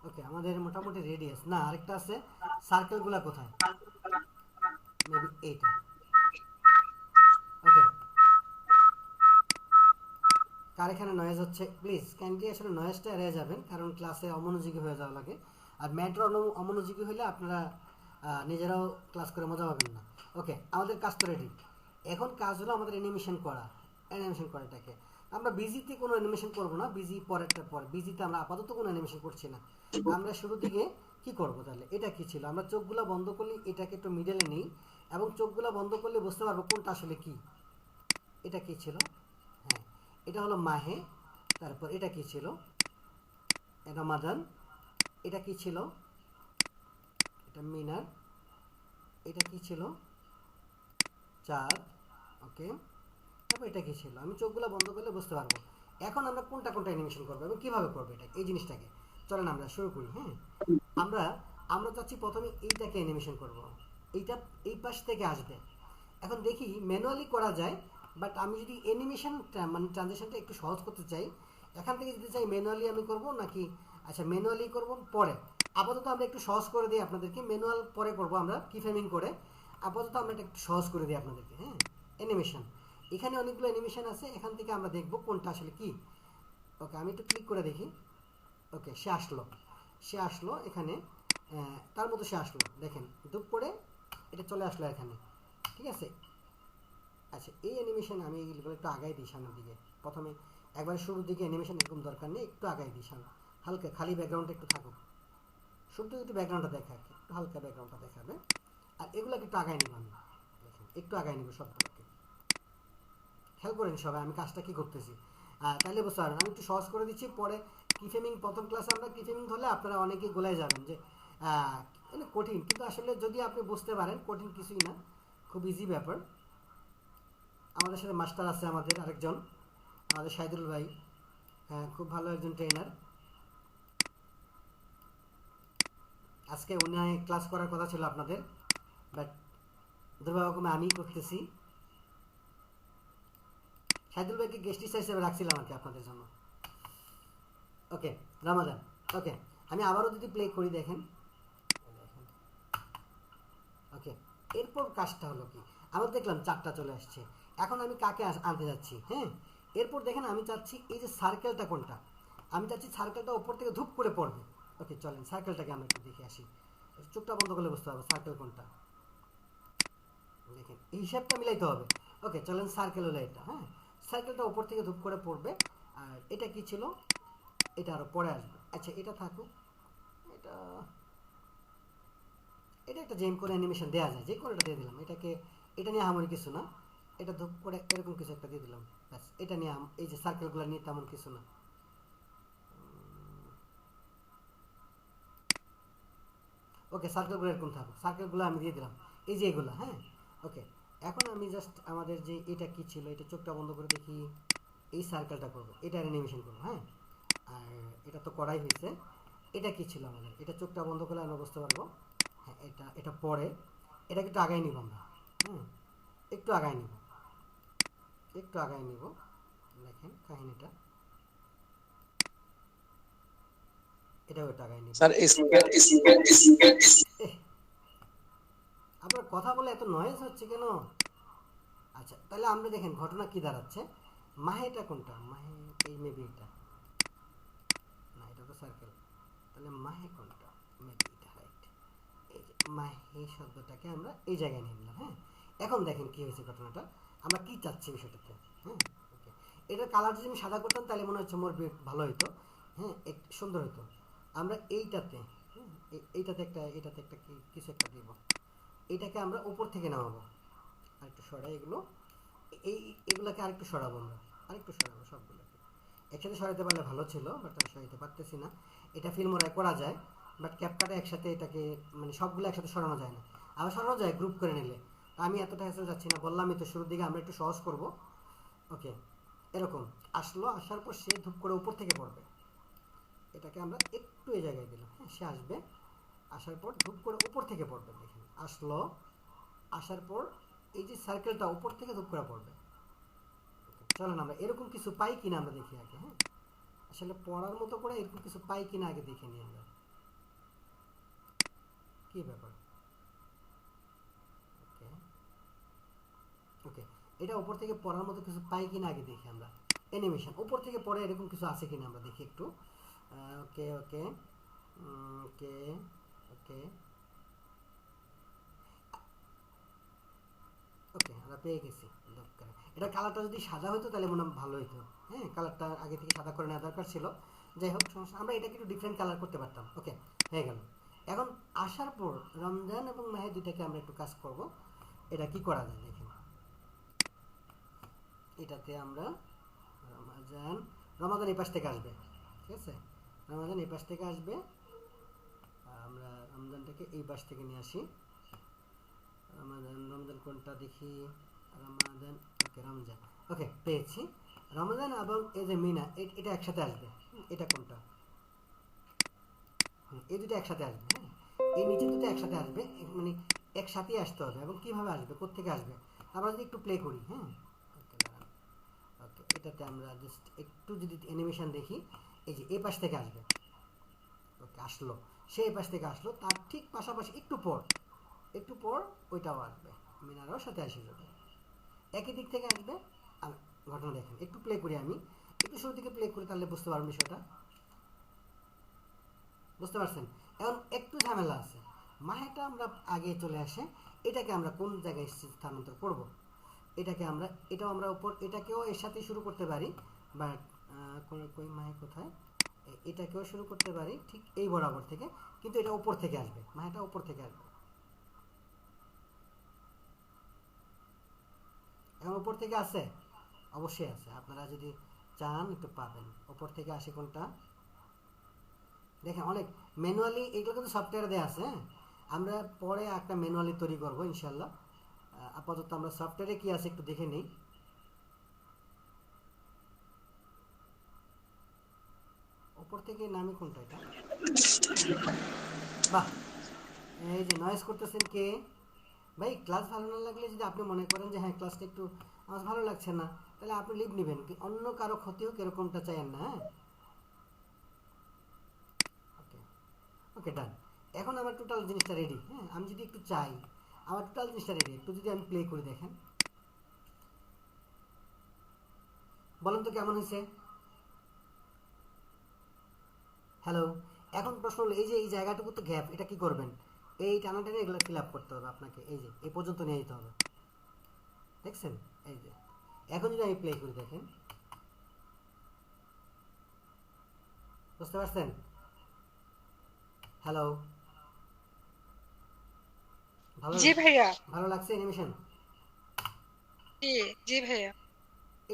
ওকে, আমাদের মোটামুটি রেডিয়াস না, আরেকটা আছে সার্কেলগুলো কোথায়, মেবি এইটা। ওকে, কার এখানে নয়েজ হচ্ছে প্লিজ ক্যান্ডি আসলে নয়েজটা এড়িয়ে যাবেন, কারণ ক্লাসে অমনোযোগী হয়ে যাওয়া লাগে। আর ম্যাট্রো অমনোযোগী হলে আপনারা নিজেরাও ক্লাস করে মজা পাবেন না। ওকে, আমাদের কাজ তো রেডি। এখন কাজ হলো আমাদের অ্যানিমেশন করা। অ্যানিমেশন করাটাকে আমরা বিজিতে কোনো অ্যানিমেশন করব না, বিজি পরেরটা পরে। বিজিতে আমরা আপাতত কোনো অ্যানিমেশন করছি না। আমরা শুরু থেকে কি করব তাহলে? এটা কি ছিল? আমরা চোখগুলো বন্ধ করলে এটাকে একটু মিডলে নিই, এবং চোখগুলো বন্ধ করলে বুঝতে পারবো কোনটা আসলে কি। এটা কি ছিল? হ্যাঁ, এটা হলো মাহে। তারপর এটা কি ছিল? রমাদান। এটা কি ছিল? এটা মিনার। এটা কি ছিল? চাঁদ। ওকে, তারপর এটা কি ছিল? আমি চোখগুলো বন্ধ করলে বুঝতে পারবো। এখন আমরা কোনটা কোনটা অ্যানিমেশন করবো এবং কিভাবে করবো এটা, এই জিনিসটাকে চলেন আমরা শুরু করি। হ্যাঁ, আমরা আমরা চাচ্ছি প্রথমে এইটাকে অ্যানিমেশন করব। এইটা এই পাশ থেকে আসবে। এখন দেখি ম্যানুয়ালি করা যায়, বাট আমি যদি অ্যানিমেশন মানে ট্রানজিশনটা একটু সহজ করতে চাই, এখান থেকে যদি চাই ম্যানুয়ালি আমি করব নাকি, আচ্ছা ম্যানুয়ালি করব পরে। আপাতত আমরা একটু সহজ করে দিই আপনাদেরকে, ম্যানুয়াল পরে করব আমরা কি ফ্রেমিং করে। আপাতত আমরা এটা একটু সহজ করে দিই আপনাদেরকে। হ্যাঁ, অ্যানিমেশন, এখানে অনেকগুলো অ্যানিমেশন আছে, এখান থেকে আমরা দেখব কোনটা আসলে কি। ওকে, আমি একটু ক্লিক করে দেখি। ওকে, সে আসলো এখানে, তার মতো সে আসলো, দেখেন দুপ করে এটা চলে আসলো এখানে, ঠিক আছে। আচ্ছা, এই অ্যানিমেশন আমি এইগুলো একটু আগাই দিই সামনের দিকে। প্রথমে একবার শুরুর দিকে অ্যানিমেশন এরকম দরকার নেই, একটু আগাই দিই সামনে, হালকা খালি ব্যাকগ্রাউন্ডটা একটু থাকুক। শুরুতে একটু ব্যাকগ্রাউন্ডটা দেখায়, একটু হালকা ব্যাকগ্রাউন্ডটা দেখাবে। আর এগুলোকে একটু আগাই নিব আমি, দেখেন একটু আগাই নিব সবগুলোকে। খেয়াল করেন সবাই আমি কাজটা কি করতেছি, তাহলে বুঝতে পারবেন। আমি একটু সহজ করে দিচ্ছি, পরে কি ফ্রেমিং প্রথম ক্লাসে আমরা কি ফ্রেমিং ধরলে আপনারা অনেকেই গোলাই যাবেন যে মানে কঠিন, কিন্তু আসলে যদি আপনি বুঝতে পারেন কঠিন কিছুই না, খুব ইজি ব্যাপার। আমাদের সাথে মাস্টার আছে আমাদের আরেকজন, আমাদের শাহিদুল ভাই, হ্যাঁ খুব ভালো একজন ট্রেনার। আজকে উনি ক্লাস করার কথা ছিল আপনাদের, বাট দুর্ভাগ্যক্রমে আমি করতেছি। শাহিদুল ভাইকে গেস্ট টিচার হিসেবে রাখছিলাম আর কি আপনাদের জন্য। ওকে, রামাদান। ওকে, আমি আবারও যদি প্লে করি, দেখেন। ওকে, এরপর কাজটা হলো কি, আমরা দেখলাম চারটা চলে আসছে। এখন আমি কাকে আনতে যাচ্ছি? হ্যাঁ, এরপর দেখেন আমি চাচ্ছি এই যে সার্কেলটা কোনটা, আমি চাচ্ছি সার্কেলটা উপর থেকে ধূপ করে পড়বে। ওকে, চলেন সার্কেলটাকে আমরা একটু দেখে আসি। চোখটা বন্ধ করলে বুঝতে পারবো সার্কেল কোনটা। দেখেন এই হিসাবটা মিলাইতে হবে। ওকে, চলেন সার্কেল হলো এটা। হ্যাঁ, সার্কেলটা উপর থেকে ধূপ করে পড়বে। আর এটা কি ছিল? এটা আরো পরে আসবে। আচ্ছা, এটা থাকুক। এটা এটা একটা জেম করে অ্যানিমেশন দেওয়া যায়, যে কোনোটা দিয়ে দিলাম। এটাকে এটা নিয়ে আমার কিছু না, এটা ধূপ করে এরকম কিছু একটা দিয়ে দিলাম, ব্যাস। এটা নিয়ে এই যে সার্কেলগুলো নিয়ে তেমন কিছু না। ওকে, সার্কেলগুলো এরকম থাকুক, সার্কেলগুলো আমি দিয়ে দিলাম, এই যে এগুলো। হ্যাঁ, ওকে, এখন আমি জাস্ট আমাদের যে এটা কি ছিল, এটা চোখটা বন্ধ করে দেখি, এই সার্কেলটা করবো, এটা অ্যানিমেশন করবো। হ্যাঁ, আর এটা তো করাই হয়েছে। এটা কি ছিল আমাদের? এটা চোখটা বন্ধ করলে আমরা বুঝতে পারবো। হ্যাঁ, এটা পরে, এটাকে একটু আগাই নিব আমরা। হুম, একটু আগাই নিব, একটু আগাই নিব। দেখেন কাহিনীটা, এটাও একটু আগাই নিব। স্যার আপনার কথা বলে এত নয়েজ হচ্ছে কেন? আচ্ছা, তাহলে আমরা দেখেন ঘটনা কি দাঁড়াচ্ছে। মাহেটা কোনটা? মাহে এই মেবি এটা না, এটা তো সার্কেল। তাহলে মাহে কোনটা? মেবি এটা, রাইট। এই যে মাহে শব্দটাকে আমরা এই জায়গায় নিয়ে নিলাম। হ্যাঁ, এখন দেখেন কি হয়েছে ঘটনাটা, আমরা কি চাচ্ছি বিষয়টাতে। হ্যাঁ, ওকে, এটার কালার যদি আমি সাদা করতাম তাহলে মনে হচ্ছে মোর ভালো হতো। হ্যাঁ, একটু সুন্দর হতো। আমরা এইটাতে, এইটাতে একটা, এটাতে একটা কিছু একটা দিব। এটাকে আমরা উপর থেকে নামাবো। আরেকটু সরাই এগুলো, এগুলোকে আরেকটু সরাবো আমরা, আরেকটু সরাবো সবগুলোকে। একসাথে সরাতে পারলে ভালো ছিল, বাট আমি সরাতে পারতেছি না। এটা ফিল্মোরায় করা যায়, বাট ক্যাপকাটে একসাথে এটাকে মানে সবগুলো একসাথে সরানো যায় না। আবার সরানো যায় গ্রুপ করে নিলে। আমি এতটা হেসে যাচ্ছি না, বললামই তো শুরুর দিকে আমরা একটু সহজ করব। ওকে, এরকম আসলো, আসার পর সে ধূপ করে উপর থেকে পড়বে। এটাকে আমরা একটু এই জায়গায় দিলাম। হ্যাঁ, সে আসবে, আসার পর ধূপ করে উপর থেকে পড়বে। দেখেন আসলো, আসার পর এই যে সার্কেলটা উপর থেকে ধূপ করে পড়বে। চলেন আমরা এরকম কিছু পাই কিনা আমরা দেখি আগে। হ্যাঁ, আসলে পড়ার মতো করে এরকম কিছু পাই কিনা আগে দেখে নিই আমরা, কি ব্যাপার। ওকে ওকে, এটা উপর থেকে পড়ার মতো কিছু পাই কিনা আগে দেখি আমরা। অ্যানিমেশন উপর থেকে পড়ে এরকম কিছু আছে কিনা আমরা দেখি একটু। ওকে ওকে ওকে ওকে ওকে, আমরা পেয়ে গেছি। এটা কালারটা যদি সাদা হতো তাহলে মনে হয় ভালো হতো। হ্যাঁ, কালারটা আগে থেকে সাদা করে নেওয়া দরকার ছিল। যাই হোক, সমস্যা, আমরা এটাকে একটু ডিফারেন্ট কালার করতে পারতাম। ওকে, হয়ে গেল। এখন আসার পর রমজান এবং মাহে দুইটাকে আমরা একটু কাজ করব। এটা কি করা যায় দেখেন। এটাতে আমরা রমাজান, রমাজান এই পাশ থেকে আসবে, ঠিক আছে, রমাজান এই পাশ থেকে আসবে। আমরা রমজানটাকে এই পাশ থেকে নিয়ে আসি। রমাজান, রমজান কোনটা দেখি, রমাজান, ওকে রমজান, ওকে পেয়েছি। রমজান এবং এই যে মিনা, এটা একসাথে আসবে। এটা কোনটা? এই দুটো একসাথে আসবে। হ্যাঁ, এই নিচে দুটো একসাথে আসবে, মানে একসাথেই আসতে হবে। এবং কিভাবে আসবে, কোত্থেকে আসবে, আমরা যদি একটু প্লে করি। হ্যাঁ, ওকে দাঁড়ান, ওকে এটাতে আমরা জাস্ট একটু যদি অ্যানিমেশন দেখি, এই যে এই পাশ থেকে আসবে। ওকে আসলো, সে এই পাশ থেকে আসলো, তার ঠিক পাশাপাশি একটু পর, একটু পর ওইটাও আসবে, মিনারও সাথে এসে যাবে, একই দিক থেকে আসবে। ঘটনা দেখেন, একটু প্লে করি আমি, একটু শুরু থেকে প্লে করি, তাহলে বুঝতে পারবেন বিষয়টা। বুঝতে পারছেন? এখন একটু ঝামেলা আছে। মাহেটা আমরা আগে চলে আসে, এটাকে আমরা কোন জায়গায় স্থানান্তর করব? এটাকে আমরা, এটাও আমরা উপর, এটাকেও এর সাথে শুরু করতে পারি, বাট কই মাহে কোথায়, এটাকেও শুরু করতে পারি ঠিক এই বরাবর থেকে, কিন্তু এটা উপর থেকে আসবে, মাহেটা উপর থেকে আসবে। এখন উপর থেকে আসে, অবশ্যই আছে, আপনারা যদি চান একটু পাবেন। উপর থেকে আসে কোনটা দেখেন, অনেক ম্যানুয়ালি, এগুলো কিন্তু সফটওয়্যারে দেওয়া আছে। হ্যাঁ, আমরা পরে একটা ম্যানুয়ালি তৈরি করবো ইনশাল্লাহ। আপাতত আমরা সফটওয়্যারে কি আছে একটু দেখে নিই। উপর থেকে নামি কোনটা এটা? বাহ, এই যে নয়েজ করতেছেন কে ভাই? ক্লাস ভালো না লাগলে যদি আপনি মনে করেন যে হ্যাঁ ক্লাসটা একটু আমার ভালো লাগছে না, তাহলে আপনি লিভ নেবেন, অন্য কারো ক্ষতি হোক এরকমটা চাইেন না। হ্যাঁ, ওকে ওকে ডান। এখন আমার টোটাল জিনিসটা রেডি। হ্যাঁ, আমি যদি একটু চাই, আমার টোটাল জিনিসটা রেডি, একটু যদি আমি প্লে করে দেখেন, বলেন তো কেমন হয়েছে। হ্যালো, এখন প্রশ্ন হলো, এই যে এই জায়গাটুকু তো গ্যাপ, এটা কি করবেন? এই টানাটানি এগুলো ফিল আপ করতে হবে আপনাকে, এই যে এই পর্যন্ত নিয়ে যেতে হবে। দেখছেন? এই যে এখন যদি আমি প্লে করি দেখেন, বুঝতে পারছেন? হ্যালো, ভালো, জি ভাইয়া। ভালো লাগছে অ্যানিমেশন? জি জি ভাইয়া।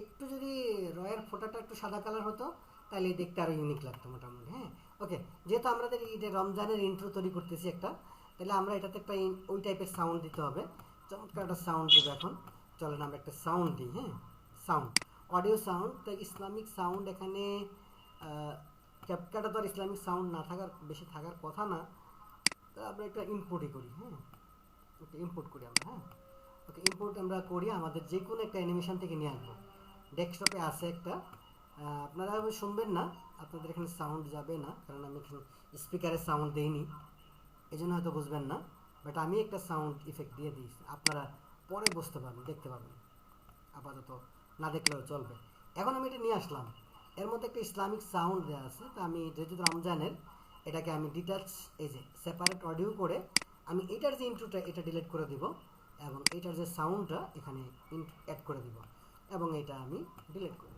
একটু যদি রয়ের ফোঁটাটা একটু সাদা কালার হতো তাহলে দেখতে আরো ইউনিক লাগতো মোটামুটি। হ্যাঁ, ওকে, যেহেতু আমাদের এই যে রমজানের ইন্ট্রো তৈরি করতেছি একটা, তাহলে আমরা এটাতে একটা ওই টাইপের সাউন্ড দিতে হবে। চমৎকার একটা সাউন্ড দেবো এখন। চলেন আমরা একটা সাউন্ড দিই। হ্যাঁ, সাউন্ড, অডিও সাউন্ড, তাই ইসলামিক সাউন্ড এখানে। ক্যাপকাটা তো আর ইসলামিক সাউন্ড না থাকার, বেশি থাকার কথা না, তা আমরা একটা ইনপুটই করি। হ্যাঁ, একটা ইনপুট করি আমরা। হ্যাঁ, ওকে, ইনপুট আমরা করি আমাদের যে কোনো একটা অ্যানিমেশন থেকে নিয়ে আসবো। ডেস্কটপে আছে একটা, আপনারা শুনবেন না, আপনাদের এখানে সাউন্ড যাবে না, কারণ আমি এখানে স্পিকারের সাউন্ড দিইনি, এই জন্য হয়তো বুঝবেন না। বাট আমি একটা সাউন্ড ইফেক্ট দিয়ে দিয়েছি, আপনারা পরে বুঝতে পারবেন, দেখতে পাবেন, আপাতত না দেখলেও চলবে। এখন আমি এটা নিয়ে আসলাম, এর মধ্যে একটা ইসলামিক সাউন্ড দেওয়া আছে, তো আমি যেহেতু রমজানের এটাকে আমি ডিটাচ, এই যে সেপারেট অডিও করে আমি এটার যে ইন্ট্রোটা এটা ডিলিট করে দিব এবং এটার যে সাউন্ডটা এখানে অ্যাড করে দিব এবং এটা আমি ডিলিট করব,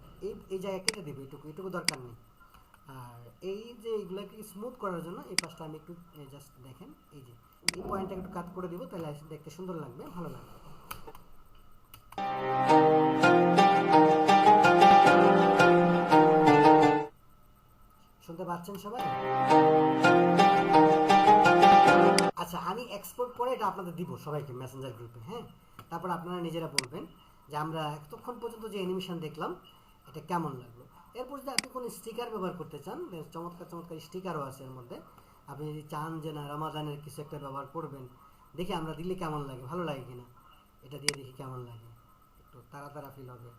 এই জায়গায় কেটে দেবো, এটুকু দরকার নেই। আর এই যে এইগুলোকে স্মুথ করার জন্য এই পাশটা আমি একটু জাস্ট দেখেন, এই যে এই পয়েন্টটা একটু কাট করে দিব, তাহলে দেখতে সুন্দর লাগবে, ভালো লাগবে। শুনতে পাচ্ছেন সবাই? আচ্ছা, আমি এক্সপোর্ট করে এটা আপনাদের দিব সবাইকে মেসেঞ্জার গ্রুপে, হ্যাঁ। তারপর আপনারা নিজেরা বলবেন যে আমরা এতক্ষণ পর্যন্ত যে অ্যানিমেশন দেখলাম এটা কেমন লাগলো। এরপর যদি আপনি কোনো স্টিকার ব্যবহার করতে চান, চমৎকার চমৎকার স্টিকারও আছে এর মধ্যে, আপনি যদি চান যে না রমাদানের কিছু একটা ব্যবহার করবেন, দেখি আমরা দিলে কেমন লাগে, ভালো লাগে কিনা, এটা দিয়ে দেখি কেমন লাগে, একটু তাড়া ফিল হবে।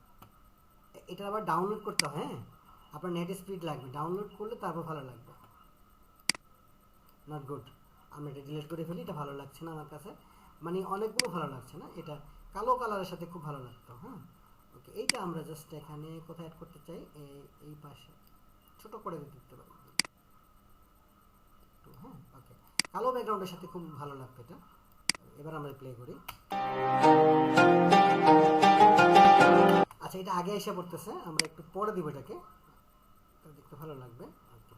এটা আবার ডাউনলোড করতে হয়, হ্যাঁ, আপনার নেট স্পিড লাগবে, ডাউনলোড করলে তারপর ভালো লাগবে। নট গুড, আমরা এটা ডিলিট করে ফেলি, এটা ভালো লাগছে না আমার কাছে, মানে অনেকগুলো ভালো লাগছে না, এটা কালো কালারের সাথে খুব ভালো লাগতো, হ্যাঁ। ওকে, এইটা আমরা জাস্ট এখানে কোথায় অ্যাড করতে চাই, এই পাশে ছোট করে দিতে পারি, হ্যাঁ। ওকে, কালো ব্যাকগ্রাউন্ডের সাথে খুব ভালো লাগতো এটা। এবার আমরা প্লে করি। আচ্ছা, এটা আগে এসে পড়তেছে, আমরা একটু পরে দিব এটাকে, দেখতে ভালো লাগবে। ওকে,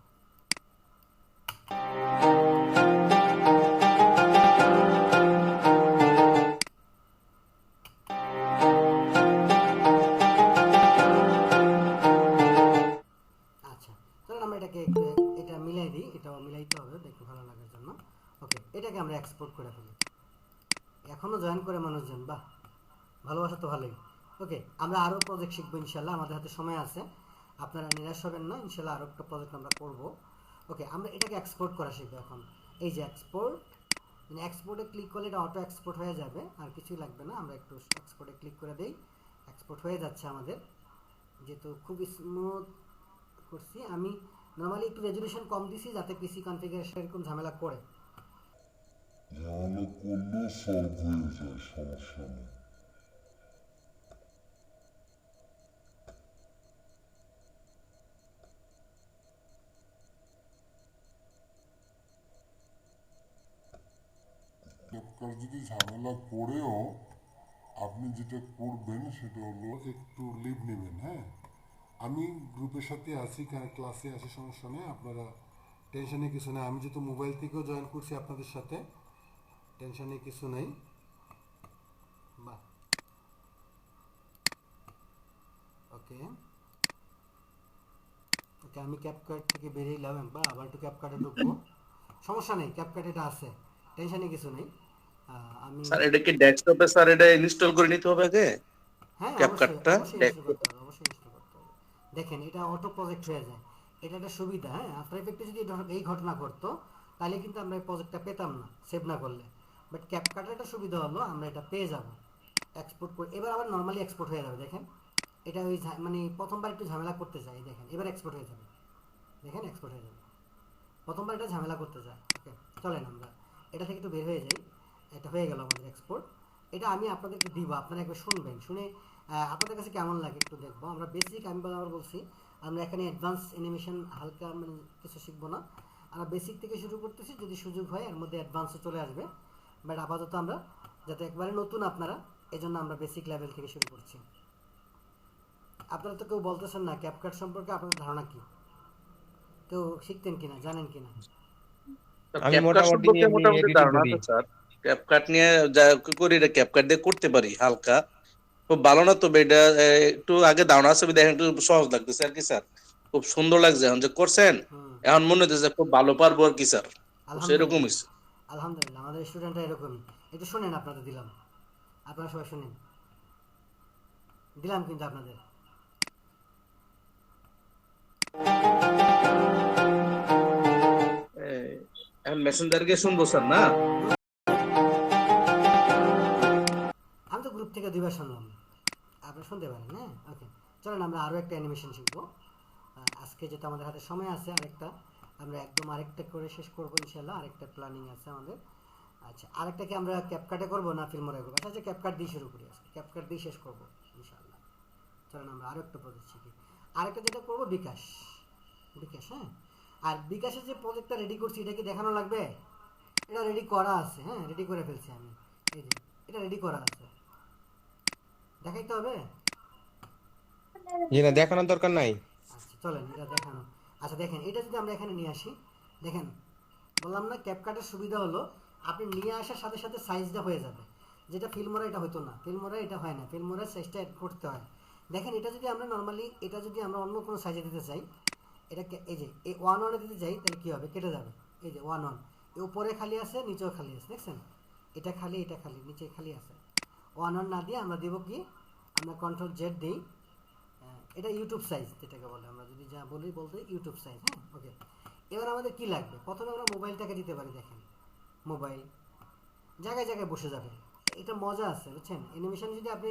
আচ্ছা, তাহলে আমরা এটাকে একটু এটা মিলাই দিই, এটাও মিলাইতে হবে দেখতে ভালো লাগার জন্য। ওকে, এটাকে আমরা এক্সপোর্ট করে ফেলি। এখনো জয়েন করে মানুষজন, বাহ, ভালোবাসা তো ভালোই। ওকে, আমরা আরও প্রজেক্ট শিখবো ইনশাল্লাহ, আমাদের হাতে সময় আছে, আপনারা নিরাশ হবেন না, ইনশাল্লাহ আরও একটা প্রজেক্ট আমরা করব। ওকে, আমরা এটাকে এক্সপোর্ট করা শিখবো এখন। এই যে এক্সপোর্ট, মানে এক্সপোর্টে ক্লিক করলে এটা অটো এক্সপোর্ট হয়ে যাবে, আর কিছুই লাগবে না। আমরা একটু এক্সপোর্টে ক্লিক করে দিই, এক্সপোর্ট হয়ে যাচ্ছে আমাদের, যেহেতু খুব স্মুথ করছি। আমি নর্মালি একটু রেজুলেশন কম দিছি যাতে পিসি কনফিগারেশন এরকম ঝামেলা করে। ঝামেলা করলেও সলভ হয়ে যায়, সমস্যা নেই। ক্যাপকাট যদি ঝামেলা করেও আপনি যেটা করবেন সেটা হলো একটু লিভ নেবেন, হ্যাঁ। আমি গ্রুপের সাথে আছি, ক্লাসে আছি, সমস্যা নেই, আপনারা টেনশনে কিছু নেই। আমি যেহেতু মোবাইল থেকেও জয়েন করছি আপনাদের সাথে, টেনশনে কিছু নেই। বাহ, ওকে ওকে, আমি ক্যাপকাট থেকে বেরিয়ে এলাম, বা আবার একটু ক্যাপকাটে ঢুকবো, সমস্যা নেই, ক্যাপকাট এটা আছে, টেনশনে কিছু নেই। আমি স্যার এটা কি ডেস্কটপে স্যার এটা ইনস্টল করে নিতে হবে আগে হ্যাঁ, অবশ্যই ক্যাপকাটটা? অবশ্যই ইনস্টল করতে হবে, অবশ্যই ইনস্টল করতে হবে। দেখেন, এটা অটো প্রজেক্ট হয়ে যায়, এটা একটা সুবিধা, হ্যাঁ। আফটার ইফেক্টে যদি এই ঘটনা ঘটতো তাহলে কিন্তু আমরা এই প্রজেক্টটা পেতাম না সেভ না করলে, বাট ক্যাপকাটের একটা সুবিধা হলো আমরা এটা পেয়ে যাব এক্সপোর্ট করে। এবার আবার নর্মালি এক্সপোর্ট হয়ে যাবে, দেখেন এটা ওই মানে প্রথমবার একটু ঝামেলা করতে চাই, দেখেন এবার এক্সপোর্ট হয়ে যাবে, দেখেন এক্সপোর্ট হয়ে যাবে, প্রথমবার এটা ঝামেলা করতে চায়। ওকে, চলেন আমরা এটা থেকে একটু বের হয়ে যাই, এটা হয়ে গেল আমাদের এক্সপোর্ট। এটা আমি আপনাদেরকে দিব, আপনারা একবার শুনবেন, শুনে আপনাদের কাছে কেমন লাগে একটু দেখবো। আমরা বেসিক, আমি আবার বলছি, আমরা এখানে অ্যাডভান্স অ্যানিমেশন হালকা মানে কিছু শিখবো না, আমরা বেসিক থেকে শুরু করতেছি, যদি সুযোগ হয় এর মধ্যে অ্যাডভান্সে চলে আসবে, বাট আপাতত আমরা যাতে একবারে নতুন আপনারা, এজন্য আমরা বেসিক লেভেল থেকে শুরু করছি। আপনারা তো কেউ বলতেছেন না ক্যাপকাট সম্পর্কে আপনাদের ধারণা কি, কেউ শিখতেন কিনা, জানেন কিনা? আমি ক্যাপকাট মোটামুটি সম্পর্কে এমনি মোটামুটি এডিটিং ধারণা করি। আছে স্যার, ক্যাপকাট নিয়ে যা করি এটা ক্যাপকাট দিয়ে করতে পারি হালকা, খুব ভালো না, তবে এটা একটু আগে ধারণা আছে, দেখেন একটু সহজ লাগতেছে আর কি স্যার, খুব সুন্দর লাগছে এখন যে করছেন, হুম, এখন মনে হচ্ছে খুব ভালো পারবো আর কি স্যার, সেরকম আলহামদুলিল্লাহ, হয়েছে। আলহামদুলিল্লাহ, আমাদের স্টুডেন্টরা এরকমই। একটু শুনেন, আপনাদের দিলাম, আপনারা সবাই শুনেন, দিলাম কিন্তু আপনাদের। এখন মেসেঞ্জারকে শুনবো স্যার না? আমি তো গ্রুপ থেকে দুইবার শুনলাম, আপনারা শুনতে পারেন, হ্যাঁ। ওকে, চলেন আমরা আরও একটা অ্যানিমেশন শিখবো। আজকে যেটা আমাদের হাতে সময় আছে আরেকটা, আমরা একদম আরেকটা করে শেষ করবো ইনশাল্লাহ, আরেকটা প্ল্যানিং আছে আমাদের। আচ্ছা, আরেকটা কি আমরা ক্যাপকাটে করবো না ফিল্মোরায় করবো? আচ্ছা ক্যাপকাট দিয়ে শুরু করি, আজকে ক্যাপকাট দিয়ে শেষ করবো ইনশাআল্লাহ। চলেন আমরা আরো একটা প্রজেক্ট শিখি। আরেকটা যেটা করবো বিকাশ, বিকাশ, হ্যাঁ। আর বিকাশের যে প্রজেক্টটা রেডি করছি এটা কি দেখানো লাগবে? এটা রেডি করা আছে, হ্যাঁ, রেডি করে ফেলছি আমি, এই যে এটা রেডি করা আছে, দেখাইতে হবে? জি না, দেখানোর দরকার নাই। আচ্ছা চলেন এটা দেখানো। আচ্ছা দেখেন, এটা যদি আমরা এখানে নিয়ে আসি, দেখেন বললাম না ক্যাপকাটের সুবিধা হলো আপনি নিয়ে আসার সাথে সাথে সাইজটা হয়ে যাবে, যেটা ফিল্মোরা এটা হতো না, ফিল্মোরা এটা হয় না, ফিল্মোরা সাইজটা অ্যাড করতে হয়। দেখেন এটা যদি আমরা নর্মালি, এটা যদি আমরা অন্য কোনো সাইজে দিতে চাই, এটাকে এই যে এই 1-1 দিতে চাই, তাহলে কী হবে, কেটে যাবে। এই যে 1-1, এ উপরে খালি আছে, নিচেও খালি আছে, দেখছেন? এটা খালি, এটা খালি, নিচে খালি আছে। 1-1 না দিয়ে আমরা দেবো কি, আমরা Ctrl Z দিই, এটা ইউটিউব সাইজ যেটাকে বলে, আমরা যদি যা বলি বলতে ইউটিউব সাইজ, হ্যাঁ। ওকে, এবার আমাদের কি লাগবে, প্রথমে আমরা মোবাইলটাকে দিতে পারি। দেখেন মোবাইল জায়গায় জায়গায় বসে যাবে, এটা মজা আছে বুঝছেন। অ্যানিমেশন যদি আপনি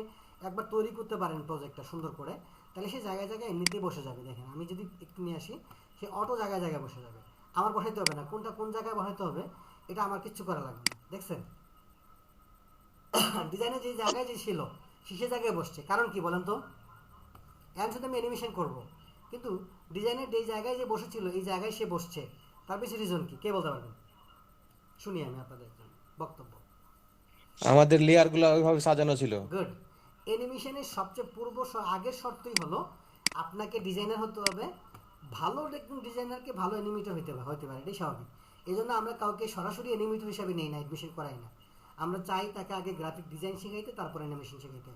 একবার তৈরি করতে পারেন প্রজেক্টটা সুন্দর করে, তাহলে সে জায়গায় জায়গায় এমনিতেই বসে যাবে। দেখেন আমি যদি একটু নিয়ে আসি, সে অটো জায়গায় জায়গায় বসে যাবে, আমার বসাইতে হবে না, কোনটা কোন জায়গায় বসাইতে হবে এটা আমার কিচ্ছু করা লাগবে না। দেখছেন ডিজাইনে যে জায়গায় যে ছিল সে জায়গায় বসছে, কারণ কি বলেন তো? এখন শুধু আমি অ্যানিমেশন করবো, কিন্তু ডিজাইনের যে জায়গায় যে বসেছিল এই জায়গায় সে বসছে, তার বেশি রিজন কি, কে বলতে পারবেন? শুনি আমি আপনাদের বক্তব্য। আমাদের লেয়ার গুলো ওইভাবে সাজানো ছিল। গুড। অ্যানিমেশনের সবচেয়ে আগের শর্তই হলো আপনাকে ডিজাইনার হতে হবে, ভালো একজন ডিজাইনারকে ভালো অ্যানিমেটর হতে পারে, এটাই স্বাভাবিক। এই জন্য আমরা কাউকে সরাসরি অ্যানিমেটর হিসাবে নেই না, অ্যাডমিশন করাই না। আমরা চাই তাকে আগে গ্রাফিক ডিজাইন শেখাইতে, তারপর অ্যানিমেশন শেখাইতে।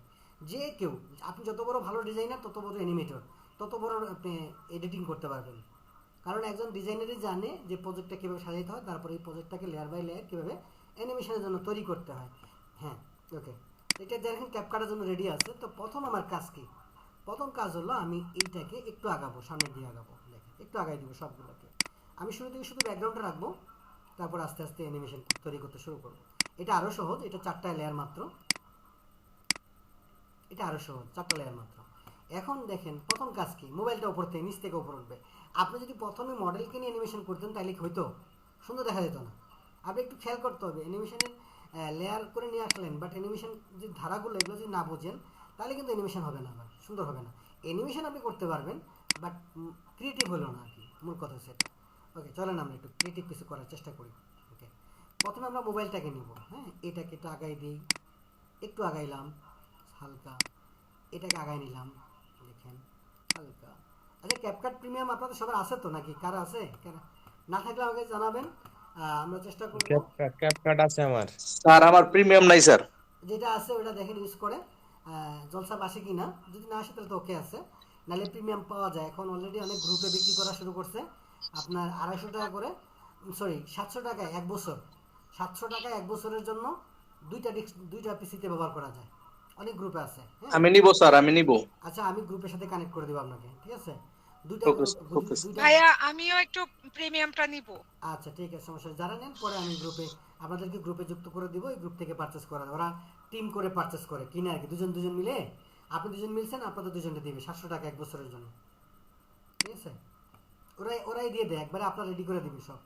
যে কেউ, আপনি যত বড় ভালো ডিজাইনার তত বড় অ্যানিমেটর, তত বড় আপনি এডিটিং করতে পারবেন। কারণ একজন ডিজাইনারই জানে যে প্রজেক্টটা কীভাবে সাজাইতে হয়, তারপরে এই প্রজেক্টটাকে লেয়ার বাই লেয়ার কীভাবে অ্যানিমেশনের জন্য তৈরি করতে হয়। হ্যাঁ ওকে, এটা দেখেন ক্যাপকাটার জন্য রেডি আছে। তো প্রথম আমার কাজ কি, প্রথম কাজ হলো আমি এইটাকে একটু আগাবো, সামনের দিকে আগাবো। দেখেন একটু আগাই দিব সবগুলোকে, আমি শুরু থেকে শুধু ব্যাকগ্রাউন্ডে রাখবো, তারপর আস্তে আস্তে অ্যানিমেশন তৈরি করতে শুরু করবো। এটা আরও সহজ, এটা 4টা লেয়ার মাত্র, এটা আরও সহজ, 4টা লেয়ার মাত্র। এখন দেখেন প্রথম কাজ কি, মোবাইলটা উপর থেকে নিচ থেকে উপর উঠবে। আপনি যদি প্রথমে মডেলকে নিয়ে অ্যানিমেশন করতেন তাহলে কি হইতো, সুন্দর দেখা যেত না। আপনি একটু খেয়াল করতে হবে, অ্যানিমেশনের লেয়ার করে নিয়ে আসলেন, বাট অ্যানিমেশন যে ধারাগুলো এগুলো যদি না বোঝেন তাহলে কিন্তু অ্যানিমেশন হবে না, আবার সুন্দর হবে না। অ্যানিমেশন আপনি করতে পারবেন, বাট ক্রিয়েটিভ হলো না আর কি, মূল কথা সেটা। ওকে চলেন আমরা একটু ক্রিয়েটিভ কিছু করার চেষ্টা করি। ওকে, প্রথমে আমরা মোবাইলটাকে নিব, হ্যাঁ, এটাকে একটু আগাই দিই, একটু আগাইলাম হালকা, এটাকে আগায় নিলাম, দেখেন হালকা। আচ্ছা ক্যাপকাট প্রিমিয়াম আপনাদের সবার আছে তো নাকি, কারা আছে? না থাকলে আমাকে জানাবেন, আমরা চেষ্টা করব। ক্যাপকাট আছে আমার। স্যার আমার প্রিমিয়াম নাই স্যার। যেটা আছে ওটা দেখেন ইউজ করে জলসাপ আসে কি না, যদি না আসে তাহলে তো ওকে আছে, নাহলে প্রিমিয়াম পাওয়া যায়। এখন অলরেডি অনেক গ্রুপে বিক্রি করা শুরু করছে, আপনার 250 টাকা করে, সরি 700 টাকায় 1 বছর, 700 টাকায় 1 বছরের জন্য দুইটা পিসিতে ব্যবহার করা যায়, অনেক গ্রুপে আছে, হ্যাঁ। আমি নিব স্যার, আমি নিব। আচ্ছা আমি গ্রুপের সাথে কানেক্ট করে দেবো আপনাকে, ঠিক আছে? দুইটা ওকে স্যার, ওকে স্যার। দুইটা ভাইয়া আমিও একটু প্রিমিয়ামটা নিব। আচ্ছা ঠিক আছে, সমস্যা নেই। যারা নেন পরে আমি গ্রুপে আপনাদেরকে গ্রুপে যুক্ত করে দিব, এই গ্রুপ থেকে পারচেস করা, ওরা টিম করে পারচেস করে, কিনে আর কি, দুজন দুজন মিলে, আপনি দুজন মিলছেন, আপনাদের দুজনকে দিবে 700 টাকা 1 বছরের জন্য, ঠিক আছে? ওরাই দিয়ে দেয় একবারে, আপনার রেডি করে দিবে সব।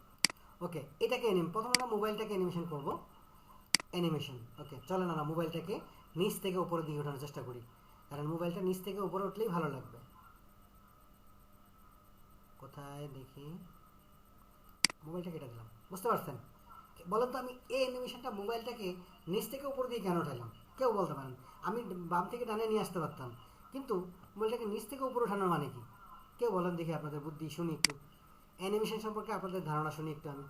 ওকে, এটাকে প্রথমে আমরা মোবাইলটাকে অ্যানিমেশন করব, অ্যানিমেশন। ওকে চলেন আমরা মোবাইলটাকে নিচ থেকে উপরের দিকে ওঠানোর চেষ্টা করি, কারণ মোবাইলটা নিচ থেকে উপরে উঠলেই ভালো লাগবে। কোথায় দেখি, মোবাইলটা কেটে দিলাম, বুঝতে পারছেন? বলেন তো আমি এই অ্যানিমেশনটা মোবাইলটাকে নিচ থেকে উপর দিয়ে কেন উঠাইলাম, কেউ বলতে পারেন? আমি বাম থেকে ডানে নিয়ে আসতে পারতাম, কিন্তু মোবাইলটাকে নিচ থেকে উপর ওঠানোর মানে কি? কেউ বলেন দেখি, আপনাদের বুদ্ধি শুনি একটু, অ্যানিমেশন সম্পর্কে আপনাদের ধারণা শুনি একটু আমি।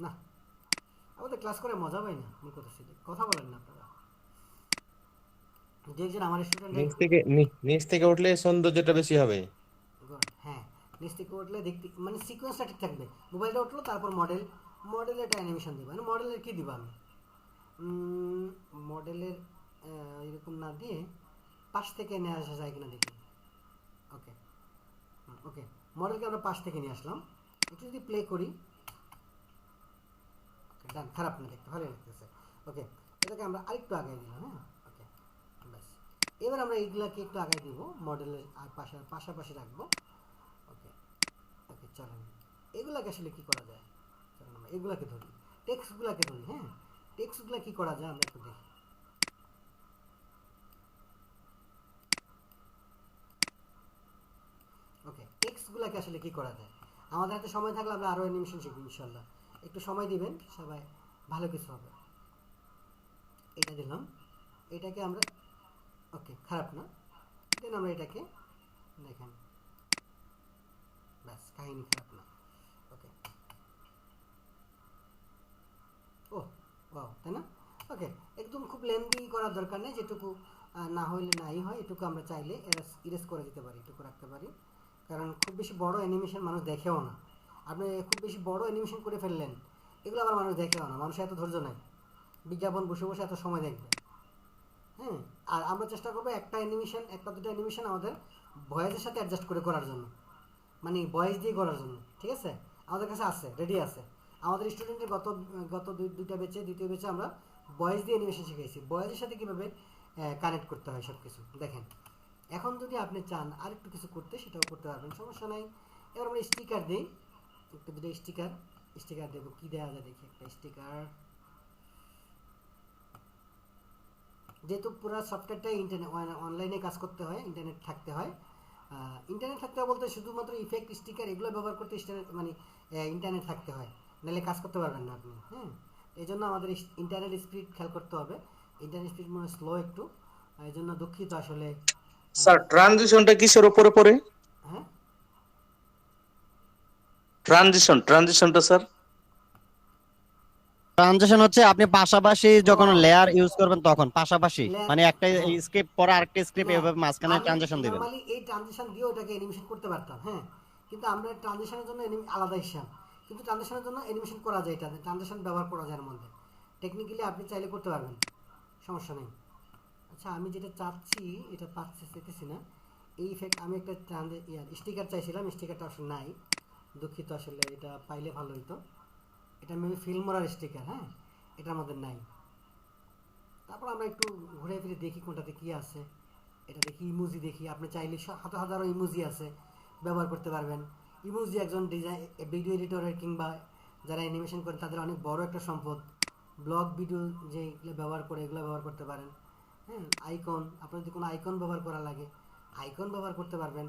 না আমাদের ক্লাস করে মজা পাই না, মূল কথা ছিল, কথা বলেন না আপনারা। যে একজন আমার স্টুডেন্ট, নিচ থেকে উঠলে সৌন্দর্যটা বেশি হবে। হ্যাঁ নিচ থেকে উঠলে দেখতে মানে সিকোয়েন্সটা ঠিক থাকবে। মোবাইলটা উঠলো, তারপর মডেলের একটা অ্যানিমেশন দিব, মানে মডেলের কী দিব আমি, মডেলের এরকম না দিয়ে পাশ থেকে নিয়ে আসা যায় কিনা দেখি। ওকে ওকে, মডেলকে আমরা পাশ থেকে নিয়ে আসলাম, একটু যদি প্লে করি, ওকে ডান, খারাপ না, দেখতে ভালো লাগতেছে। ওকে, এটাকে আমরা আরেকটু আগাই দিলাম, হ্যাঁ। ওকে ব্যাস, এবার আমরা এইগুলাকে একটু আগাই দিব, মডেলের আর পাশাপাশি রাখবো। ওকে ওকে চলেন, এগুলাকে আসলে কি করা যায়, এগুলাকে ধরি, টেক্সটগুলাকে ধরি। হ্যাঁ, টেক্সটগুলা কি করা যায় আমরা একটু দেখি। ওকে, টেক্সটগুলাকে আসলে কি করা যায়, আমাদের হাতে সময় থাকলে আমরা আরো অ্যানিমেশন শিখবো ইনশাল্লাহ। একটু সময় দিবেন সবাই, ভালো কিছু হবে। এটা দিলাম, এটাকে আমরা, ওকে খারাপ না, দেন আমরা এটাকে দেখেন, ব্যাস কাহিনী খারাপ না। ওকে, ও ওয়াও, তাই না? ওকে, একদম খুব লেন্দি করার দরকার নেই, যেটুকু না হইলে নাই হয় এটুকু আমরা চাইলে ইরেজ করে দিতে পারি, এটুকু রাখতে পারি। কারণ খুব বেশি বড় অ্যানিমেশন মানুষ দেখেও না। আপনি খুব বেশি বড় অ্যানিমেশন করে ফেললেন, এগুলো আবার মানুষ দেখেও না, মানুষের এত ধৈর্য নাই বিজ্ঞাপন বসে বসে এত সময় দেখবে। হ্যাঁ, আর আমরা চেষ্টা করবো একটা অ্যানিমেশন, একটা দুটো অ্যানিমেশন আমাদের ভয়েসের সাথে অ্যাডজাস্ট করে করার জন্য, মানে ভয়েস দিয়ে করার জন্য। ঠিক আছে, আমাদের কাছে আছে, রেডি আছে। আমাদের স্টুডেন্টের গত গত দুইটা ব্যাচে, দ্বিতীয় ব্যাচে আমরা ভয়েস দিয়ে অ্যানিমেশন শিখেছি, ভয়েসের সাথে কীভাবে কানেক্ট করতে হয় সব কিছু দেখেন। এখন যদি আপনি চান আর একটু কিছু করতে, সেটাও করতে পারবেন, সমস্যা নাই। এবার আমরা স্টিকার দিই, একটু দুটো স্টিকার দেবো। কী দেওয়া যায় দেখি, একটা স্টিকার। যেহেতু পুরো সফটওয়্যারটাই অনলাইনে কাজ করতে হয়, ইন্টারনেট থাকতে হয়। ইন্টারনেট থাকতে হয় বলতে শুধুমাত্র ইফেক্ট, স্টিকার এগুলো ব্যবহার করতে মানে ইন্টারনেট থাকতে হয়, নাহলে কাজ করতে পারবেন না আপনি। হ্যাঁ, এই জন্য আমাদের ইন্টারনেট স্পিড খেয়াল করতে হবে। ইন্টারনেট স্পিড মনে স্লো একটু, এই জন্য দুঃখিত আসলে। স্যার ট্রানজিশনটা কিসের উপরে পড়ে? হ্যাঁ, ট্রানজিশনটা স্যার ট্রানজিশন হচ্ছে আপনি পাশাপাশি যখন লেয়ার ইউজ করবেন তখন পাশাপাশি, মানে একটা হ্যাঁ। স্ক্রিপ্ট পরে আরেকটা স্ক্রিপ্ট না, এভাবে মাঝখানে আমি ট্রানজিশন দিবেন। নরমালি এই ট্রানজিশন দিয়ে ওটাকে অ্যানিমেশন করতে পারতাম। হ্যাঁ, কিন্তু আমরা ট্রানজিশনের জন্য আলাদা হিসাব, কিন্তু ট্রানজিশনের জন্য অ্যানিমেশন করা যায়, এটা ট্রানজিশন ব্যবহার করা যায় এর মধ্যে। টেকনিক্যালি আপনি চাইলে করতে পারবেন, সমস্যা নেই। আচ্ছা, আমি যেটা চাচ্ছি এটা চাইতেছি না। এই ইফেক্ট আমি একটা স্টিকার চাইছিলাম, স্টিকারটা আসলে নাই, দুঃখিত। আসলে এটা পাইলে ভালো হতো। এটা মেবি ফিল্মোরার স্টিকার, হ্যাঁ, এটা আমাদের নাই। তারপর আমরা একটু ঘুরে ফিরে দেখি কোনটাতে কি আছে। এটা দেখি ইমোজি দেখি, আপনি চাইলে হাজারো ইমোজি আছে, ব্যবহার করতে পারবেন। ইমোজি একজন ডিজাইন, ভিডিও এডিটরের কিংবা যারা অ্যানিমেশন করে তাদের অনেক বড় একটা সম্পদ। ব্লগ ভিডিও যেগুলো ব্যবহার করে এগুলো ব্যবহার করতে পারেন। হ্যাঁ, আইকন, আপনার যদি কোনো আইকন ব্যবহার করা লাগে আইকন ব্যবহার করতে পারবেন।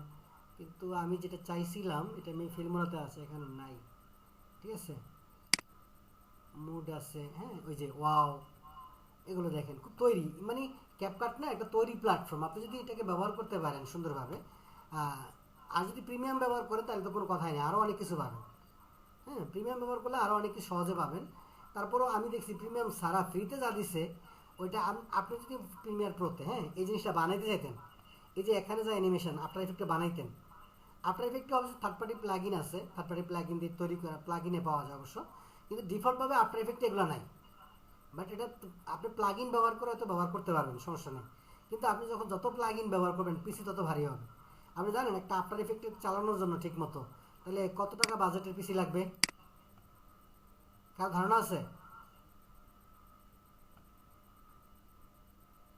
কিন্তু আমি যেটা চাইছিলাম এটা আমি ফিল্মোরাতে আছে, এখানে নাই। ঠিক আছে, মুড আছে, হ্যাঁ, ওই যে ওয়াও, এগুলো দেখেন খুব তৈরি, মানে ক্যাপকাট না একটা তৈরি প্ল্যাটফর্ম। আপনি যদি এটাকে ব্যবহার করতে পারেন সুন্দরভাবে, আর যদি প্রিমিয়াম ব্যবহার করেন তাহলে তো কোনো কথাই নেই, আরও অনেক কিছু পাবেন। হ্যাঁ, প্রিমিয়াম ব্যবহার করলে আরও অনেক কিছু সহজে পাবেন। তারপরেও আমি দেখছি প্রিমিয়াম সারা ফ্রিতে যা দিছে ওইটা আপনি যদি প্রিমিয়ার প্রোতে, হ্যাঁ, এই জিনিসটা বানাইতে চাইতেন, এই যে এখানে যা অ্যানিমেশন আফটার ইফেক্টে বানাইতেন, আফটার ইফেক্টে অবশ্য থার্ড পার্টি প্লাগইন আছে, থার্ড পার্টি প্লাগইন দিয়ে তৈরি করা প্লাগইনে পাওয়া যায় অবশ্য, কিন্তু ডিফল্টভাবে আফটার ইফেক্টে এগুলো নাই। বাট এটা আপনি প্লাগ ইন ব্যবহার করে হয়তো ব্যবহার করতে পারবেন, সমস্যা নেই। কিন্তু আপনি যখন যত প্লাগ ইন ব্যবহার করবেন পিসি তত ভারী হবে। আপনি জানেন একটা আফটার ইফেক্ট চালানোর জন্য ঠিক মতো তাহলে কত টাকা বাজেটের পিসি লাগবে, কার ধারণা আছে?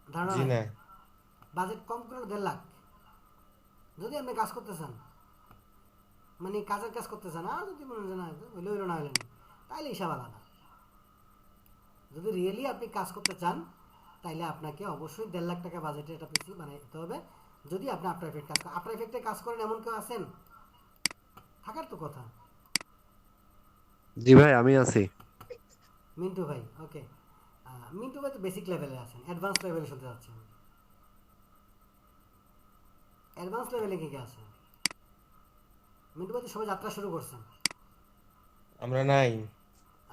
ধারণা জি নাই? না। বাজেট কম করে 1.5 লাখ, যদি আপনি কাজ করতে চান, মানে কাজের কাজ করতে চান। আর যদি মনে হয় না হইলে হইলো না হইলে না, তাহলে হিসাব আলাদা। যদি রিয়েলি আপনি কাজ করতে চান তাহলে আপনাকে অবশ্যই 1.5 লাখ টাকা বাজেটে একটা পিসি বানাইতে হবে। যদি আপনি আফটার ইফেক্ট কাজ করেন, আফটার ইফেক্টে কাজ করেন এমন কেউ আছেন? থাকার তো কথা। জি ভাই, আমি আছি। মিন্টু ভাই, ওকে। মিন্টু ভাই তো বেসিক লেভেলে আছেন, অ্যাডভান্স লেভেলে শুনতে যাচ্ছেন। অ্যাডভান্স লেভেলে কে কে আছেন? মিন্টু ভাই তো সবাই যাত্রা শুরু করছেন। আমরা নাই।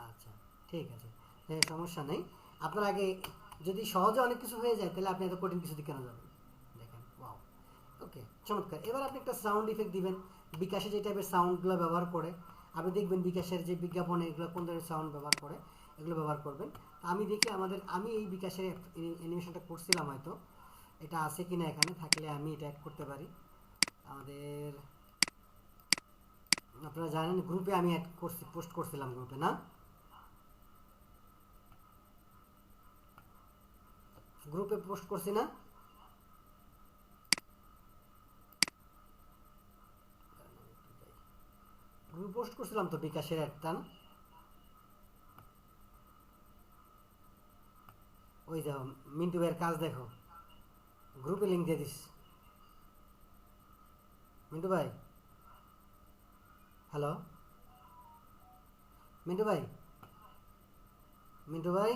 আচ্ছা, ঠিক আছে, হ্যাঁ, সমস্যা নেই। আপনার আগে যদি সহজে অনেক কিছু হয়ে যায় তাহলে আপনি এত কঠিন কিছু কেন যাবেন? দেখেন, ওয়াও, ওকে, চমৎকার। এবার আপনি একটা সাউন্ড ইফেক্ট দিবেন, বিকাশে যে টাইপের সাউন্ডগুলো ব্যবহার করে আপনি দেখবেন বিকাশের যে বিজ্ঞাপনে এগুলো কোন ধরনের সাউন্ড ব্যবহার করে, এগুলো ব্যবহার করবেন। আমি দেখি আমি এই বিকাশের অ্যানিমেশনটা করছিলাম, হয়তো এটা আছে কিনা, এখানে থাকলে আমি এটা অ্যাড করতে পারি। আমাদের আপনারা জানেন গ্রুপে আমি অ্যাড করছি, পোস্ট করছিলাম গ্রুপে, না? গ্রুপে পোস্ট করছি না? গ্রুপে পোস্ট করছিলাম তো বিকাশের অ্যাডটা, না? ওই দেখো মিন্টু ভাইয়ের কাজ দেখো, গ্রুপে লিঙ্ক দিয়ে দিস। মিন্টু ভাই, হ্যালো মিন্টু ভাই, মিন্টু ভাই,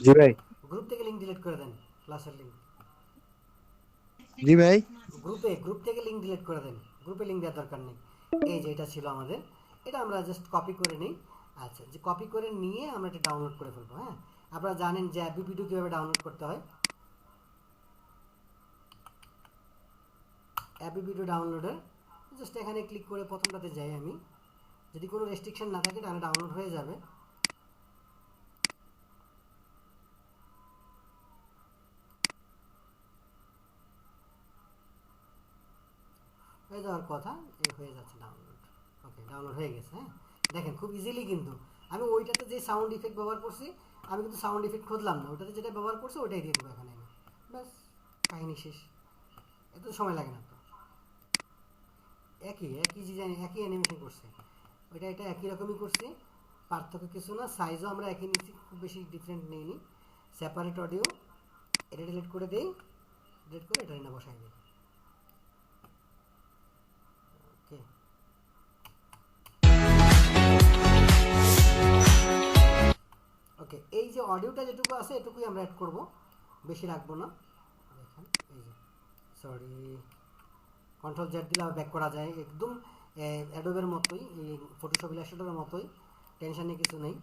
জি ভাই। গ্রুপ থেকে লিঙ্ক ডিলিট করে দেন, ক্লাসের লিঙ্ক। জি ভাই। গ্রুপ থেকে লিঙ্ক ডিলিট করে দেন, গ্রুপে লিঙ্ক দেওয়ার দরকার নেই। এই যে এটা ছিল আমাদের, এটা আমরা জাস্ট কপি করে নিই। আচ্ছা, যে কপি করে নিয়ে আমরা এটা ডাউনলোড করে ফেলবো। হ্যাঁ, আপনারা জানেন যে অ্যাপিপিটু কীভাবে ডাউনলোড করতে হয়। অ্যাপিপিটু ডাউনলোডের জাস্ট এখানে ক্লিক করে প্রথমটাতে যাই আমি, যদি কোনো রেস্ট্রিকশন না থাকে তাহলে ডাউনলোড হয়ে যাবে। হয়ে যাওয়ার কথা, এই হয়ে যাচ্ছে ডাউনলোড। ওকে, ডাউনলোড হয়ে গেছে। হ্যাঁ, দেখেন খুব ইজিলি কিন্তু আমি ওইটাতে যে সাউন্ড ইফেক্ট ব্যবহার করছি, আমি কিন্তু সাউন্ড ইফেক্ট খুঁজলাম না, ওইটাতে যেটা ব্যবহার করছি ওইটাই দিয়ে দেবো এখানে আমি। ব্যাস, কাহিনী শেষ। এত সময় লাগে না তো, একই ডিজাইন, একই অ্যানিমেশন করছে, ওইটা এটা একই রকমই করছি, পার্থক্য কিছু না। সাইজও আমরা একই নিচ্ছি, খুব বেশি ডিফারেন্ট নেইনি। সেপারেট অডিও, এটা ডিলিট করে দিই, ডিলিট করে এটা না বসাই দিই। ওকে, ওকে, এই যে অডিওটা যেটুকু আছে এটুকুই আমরা অ্যাড করব, বেশি রাখবো না। দেখেন এই যে, সরি, কন্ট্রোল জেড দিলে ব্যাক করা যায়, একদম অ্যাডোবের মতোই, এই ফটোশপ ইলাস্ট্রেটরের মতোই, টেনশন নিয়ে কিছু নেই।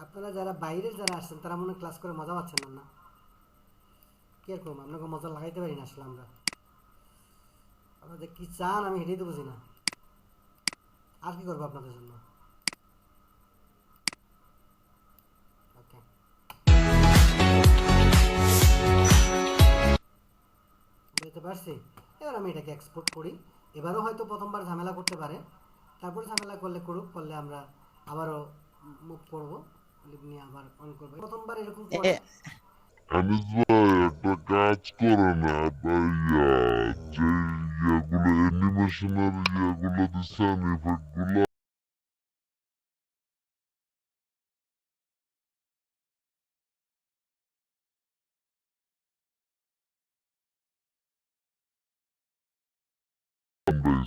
আপনারা যারা বাইরের যারা আসছেন তারা মনে ক্লাস করে মজা পাচ্ছেন না? কি আর করবো, আপনাকে মজা লাগাইতে পারি না আসলে আমরা। আপনাদের কি চান আমি হেঁটেই তো বুঝি না, আর কি করবো আপনাদের জন্য। ওকে, বুঝতে পারছি। এবার আমি এটাকে এক্সপোর্ট করি। এবারও হয়তো প্রথমবার ঝামেলা করতে পারে, তারপরে ঝামেলা করলে করুক, করলে আমরা আবারও মুভ করবো, লিভ নিয়ে আবার অন করবো। প্রথমবার এরকম করে আনিস ভাই একটা কাজ করে না ভাইয়া, যে ইয়েগুলো অ্যানিমেশনের ইয়েগুলো দিচ্ছেন, ইফেক্ট গুলো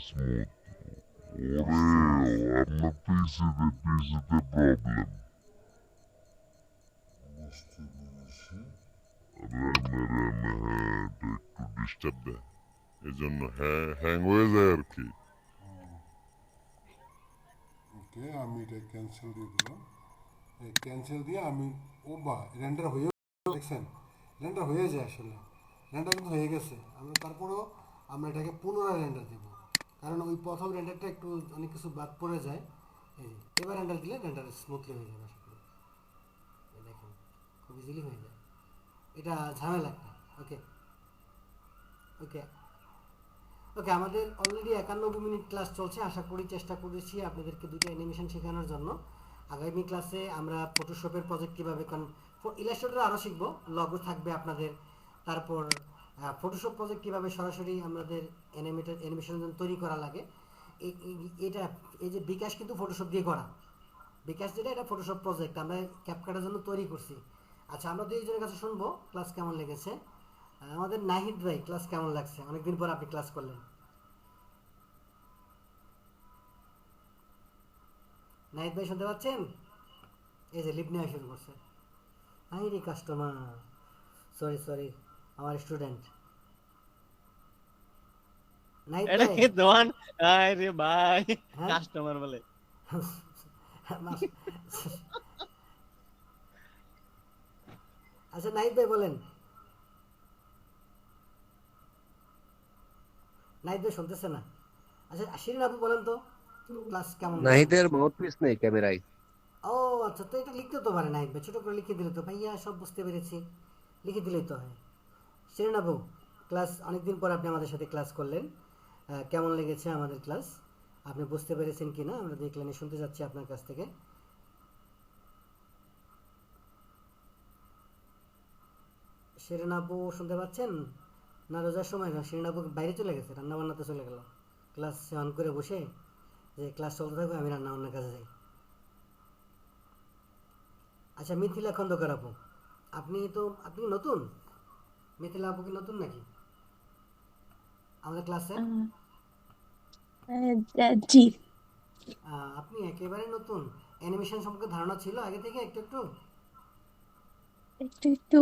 স্মুথ। ওরে আপনার পিসিতে প্রবলেম। বুঝতে পেরেছি। র্যামে একটু ডিস্টার্ব দেয়, এই জন্য হ্যাং হয়ে যায় আর কি। ওকে, আমি এটা ক্যান্সেল দিয়ে দিলাম। এই ক্যান্সেল দিয়ে আমি, ও বা রেন্ডার হয়ে, দেখছেন রেন্ডার হয়ে যায় আসলে, রেন্ডার কিন্তু হয়ে গেছে। আমরা তারপরেও আমরা এটাকে পুনরায় রেন্ডার দেব, কারণ ওই প্রথম রেন্ডারটা একটু অনেক কিছু বাদ পড়ে যায়। এই যে, এবার রেন্ডার দিলে রেন্ডার স্মুথলি হয়ে যাবে আশা করি। এই দেখুন খুব ইজিলি হয়ে যায়, এটা ঝামেলা একটা। ওকে, ওকে, ওকে, আমাদের অলরেডি 91 মিনিট ক্লাস চলছে। আশা করি চেষ্টা করেছি আপনাদেরকে দুটো অ্যানিমেশন শেখানোর জন্য। আগামী ক্লাসে আমরা ফটোশপের প্রজেক্ট কীভাবে, কারণ ইলাস্ট্রেটর আরও শিখবো, লগো থাকবে আপনাদের, তারপর ফটোশপ প্রজেক্ট কীভাবে সরাসরি আমাদের অ্যানিমেশনের জন্য তৈরি করা লাগে। এটা, এই যে বিকাশ কিন্তু ফটোশপ দিয়ে করা, বিকাশ যেটা এটা ফটোশপ প্রজেক্ট আমরা ক্যাপকাটের জন্য তৈরি করছি। আচ্ছা, আমরা দুইজনের কাছে শুনবো ক্লাস কেমন লেগেছে। আমাদের নাহিদ ভাই ক্লাস কেমন লাগছে, অনেকদিন পর আপনি ক্লাস করলেন। নাহিদ ভাই শুনতে পাচ্ছেন? এই যে লিপ নেওয়া শুরু করছে। আরে কাস্টমার, সরি আমার স্টুডেন্ট নাহিদ এটা ভাই। কি দোয়ান? আরে ভাই, হ্যাঁ কাস্টমার বলে। আচ্ছা নাহিদ ভাই বলেন, নাহিদ ভাই শুনতেছে না। আচ্ছা শিরিন আপু বলেন তো ক্লাস কেমন লাগলো? নাহিদের মাউথপিস নেই ক্যামেরায়। ও আচ্ছা, তো এটা লিখতে তো পারে নাহিদ ভাই, ছোটো করে লিখে দিলে তো, ভাইয়া সব বুঝতে পেরেছি, লিখে দিলেই তো হয়। শিরিন আপু, ক্লাস অনেকদিন পর আপনি আমাদের সাথে ক্লাস করলেন, কেমন লেগেছে আমাদের ক্লাস, আপনি বুঝতে পেরেছেন কি না আমরা দেখলেন, শুনতে যাচ্ছি আপনার কাছ থেকে। শিরিন আপু শুনতে পাচ্ছেন না? রোজার সময় শিরিন আপু বাইরে চলে গেছে, রান্না বান্নাতে চলে গেল, ক্লাস অন করে বসে যে ক্লাস চলতে থাকবে আমি রান্না বান্নার কাজে যাই। আচ্ছা মিথিলা খন্দকার আপু, আপনি নতুন? মিথিলা আপু কি নতুন নাকি আমাদের ক্লাসে? জি, আপনি একেবারে নতুন? অ্যানিমেশন সম্পর্কে ধারণা ছিল আগে থেকে একটু একটু? একটু একটু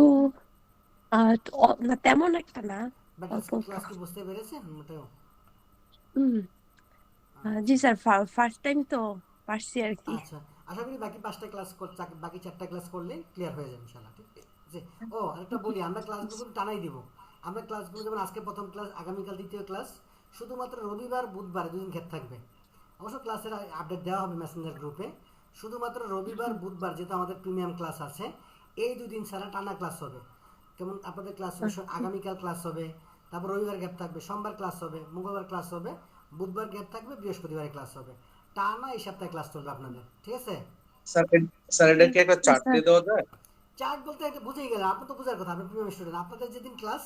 না তেমন একটা না, বাট অল্প আজকে অল্প। ক্লাস কি বুঝতে পেরেছেন মোটেও? হুম, জি আচ্ছা স্যার, ফার্স্ট টাইম তো পারছি আর কি। আচ্ছা, আশা করি বাকি 5টা ক্লাস বাকি 4টা ক্লাস করলে ক্লিয়ার হয়ে যাবে ইনশাআল্লাহ, ঠিক আছে? ও আরেকটা বলি, আমরা ক্লাসগুলো কিন্তু টানাই দিব। আমরা ক্লাসগুলো যেমন আজকে প্রথম ক্লাস, আগামীকাল দ্বিতীয় ক্লাস, শুধুমাত্র রবিবার বুধবার দুদিন গ্যাপ থাকবে। অবশ্য ক্লাসের আপডেট দেওয়া হবে মেসেঞ্জার গ্রুপে। শুধুমাত্র রবিবার বুধবার যেহেতু আমাদের প্রিমিয়াম ক্লাস আছে, এই দুদিন ছাড়া টানা ক্লাস হবে। কেমন আপনাদের ক্লাস হবে? আগামীকাল ক্লাস হবে, তারপর রবিবার গ্যাপ থাকবে, সোমবার ক্লাস হবে, মঙ্গলবার ক্লাস হবে, বুধবার গ্যাপ থাকবে, বৃহস্পতিবারে ক্লাস হবে। টানা এই সপ্তাহে ক্লাস চলবে আপনাদের, ঠিক আছে? স্যার স্যার এটা কি একটা জি চার্ট স্যার। দিয়ে দেওয়া যায়? চার্ট বলতে এটা বুঝেই গেলেন, আপনি তো বোঝার কথা, আপনি প্রিমিয়াম স্টুডেন্ট, আপনাদের যেদিন ক্লাস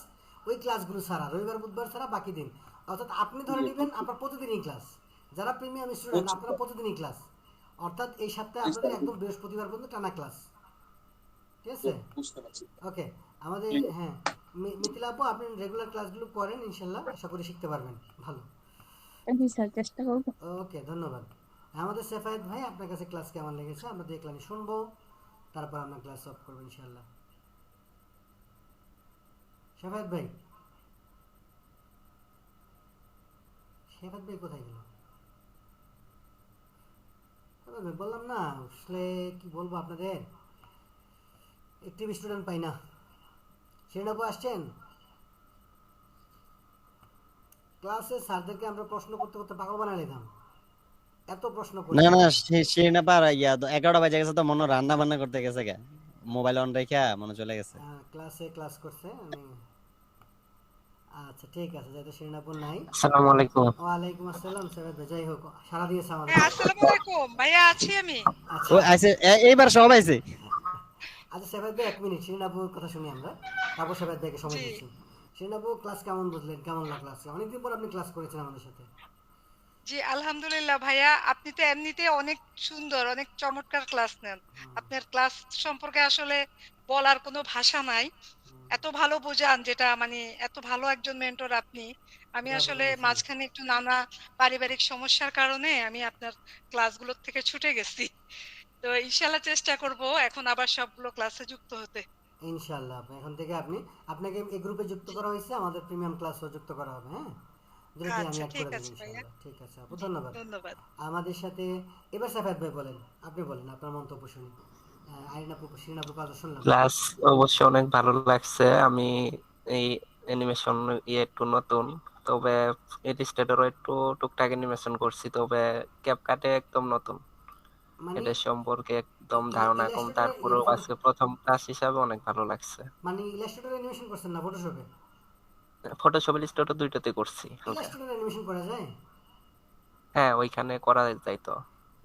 ওই ক্লাসগুলো ছাড়া, রবিবার বুধবার ছাড়া বাকি দিন, অর্থাৎ আপনি ধরে নেবেন আপনার প্রতিদিনই ক্লাস। যারা প্রিমিয়াম স্টুডেন্ট বুঝছি আপনারা প্রতিদিনই ক্লাস, অর্থাৎ এই সপ্তাহে বুঝতে আপনাদের একদম বৃহস্পতিবার পর্যন্ত টানা ক্লাস, ঠিক আছে? বুঝতে পারছি। ওকে, আমাদের হ্যাঁ, মিথিলা আপু আপনি রেগুলার ক্লাসগুলো করেন, ইনশাল্লাহ আশা করি শিখতে পারবেন ভালো। জি স্যার, চেষ্টা করবো। ওকে, ধন্যবাদ। আমাদের সেফায়েত ভাই, আপনার কাছে ক্লাস কেমন লেগেছে আমরা দেখলাম, শুনবো, তারপর আমরা ক্লাস অফ করবো ইনশাল্লাহ। সেফায়েত ভাই, সেফায়েত ভাই কোথায় গেল? সেফায়েত ভাই বললাম না, আসলে কি বলবো আপনাদের, একটিভ স্টুডেন্ট পাই না। শিরিন আপু আসছেন? ক্লাসে স্যারদেরকে আমরা প্রশ্ন করতে করতে পাগল বানাই দিতাম, এত প্রশ্ন না করতাম। না, সে না পার 11টা বাজে গেছে তো, মনে হয় রান্না বান্না করতে গেছে গে, মোবাইল অন রেখে মনে চলে গেছে। ক্লাসে ক্লাস করছে আমি। আচ্ছা ঠিক আছে, যেহেতু শিরিন আপু নাই। আসসালামু আলাইকুম। ওয়ালাইকুম আসসালাম সেফায়েত ভাই, যাই হোক সারা দিয়েছে আমাদের। হ্যাঁ, আসসালামু আলাইকুম ভাইয়া, আছি আমি। আচ্ছা ও আইছে, এইবার সব আইছে। আচ্ছা সেফায়েত ভাই 1 মিনিট, শিরিন আপুর কথা শুনি আমরা, তারপর সেফায়েত ভাইকে সময় জি দিচ্ছি। শিরিন আপু ক্লাস কেমন বুঝলেন, কেমন লাগলো আজকে? অনেকদিন পর আপনি ক্লাস করেছেন আমাদের সাথে। জি, আলহামদুলিল্লাহ ভাইয়া, আপনি তো এমনিতে অনেক সুন্দর, অনেক চমৎকার ক্লাস নেন। আপনার ক্লাস সম্পর্কে আসলে বলার কোনো ভাষা নাই। এত ভালো বোঝান, যেটা মানে এত ভালো একজন মেন্টর আপনি। আমি যা আসলে বলেন শুনি। মাঝখানে একটু নানা পারিবারিক সমস্যার কারণে আমি আপনার ক্লাসগুলোর থেকে ছুটে গেছি। তো ইনশাআল্লাহ চেষ্টা করব এখন আবার সবগুলো ক্লাসে যুক্ত হতে। ইনশাআল্লাহ এখন থেকে আপনাকে এই গ্রুপে যুক্ত জি, করা হয়েছে, আমাদের প্রিমিয়াম ক্লাসও যুক্ত করা হবে, হ্যাঁ? দুটোতেই আমি আচ্ছা অ্যাড ঠিক করে দেবো আছে ভাইয়া। ইনশাআল্লাহ, ঠিক আছে আপু, জি, ধন্যবাদ। ধন্যবাদ। আমাদের সাথে এবার সাফায়াত ভাই বলেন, আপনি বলেন আপনার মন্তব্য শুনি। আইরিন আপু, শিরিন আপুর কথা শুনলাম। ক্লাস অবশ্য অনেক ভালো লাগছে। আমি এই অ্যানিমেশন একটু নতুন, তবে ইলাস্ট্রেটরও একটু টুকটাক অ্যানিমেশন করছি, তবে ক্যাপকাটে একদম নতুন। মানে এটা সম্পর্কে একদম ধারণা কম, ইলাস্ট্রেটরে তারপরেও আজকে প্রথম ক্লাস হিসাবে অনেক ভালো লাগছে। মানে ইলাস্ট্রেটরে অ্যানিমেশন করছেন না ফটোশপে? ফটোশপ ইলাস্ট্রেটর দুইটাতে করছি হালকা। ইলাস্ট্রেটরে অ্যানিমেশন করা যায়? হ্যাঁ, ওইখানে করা যায় তো।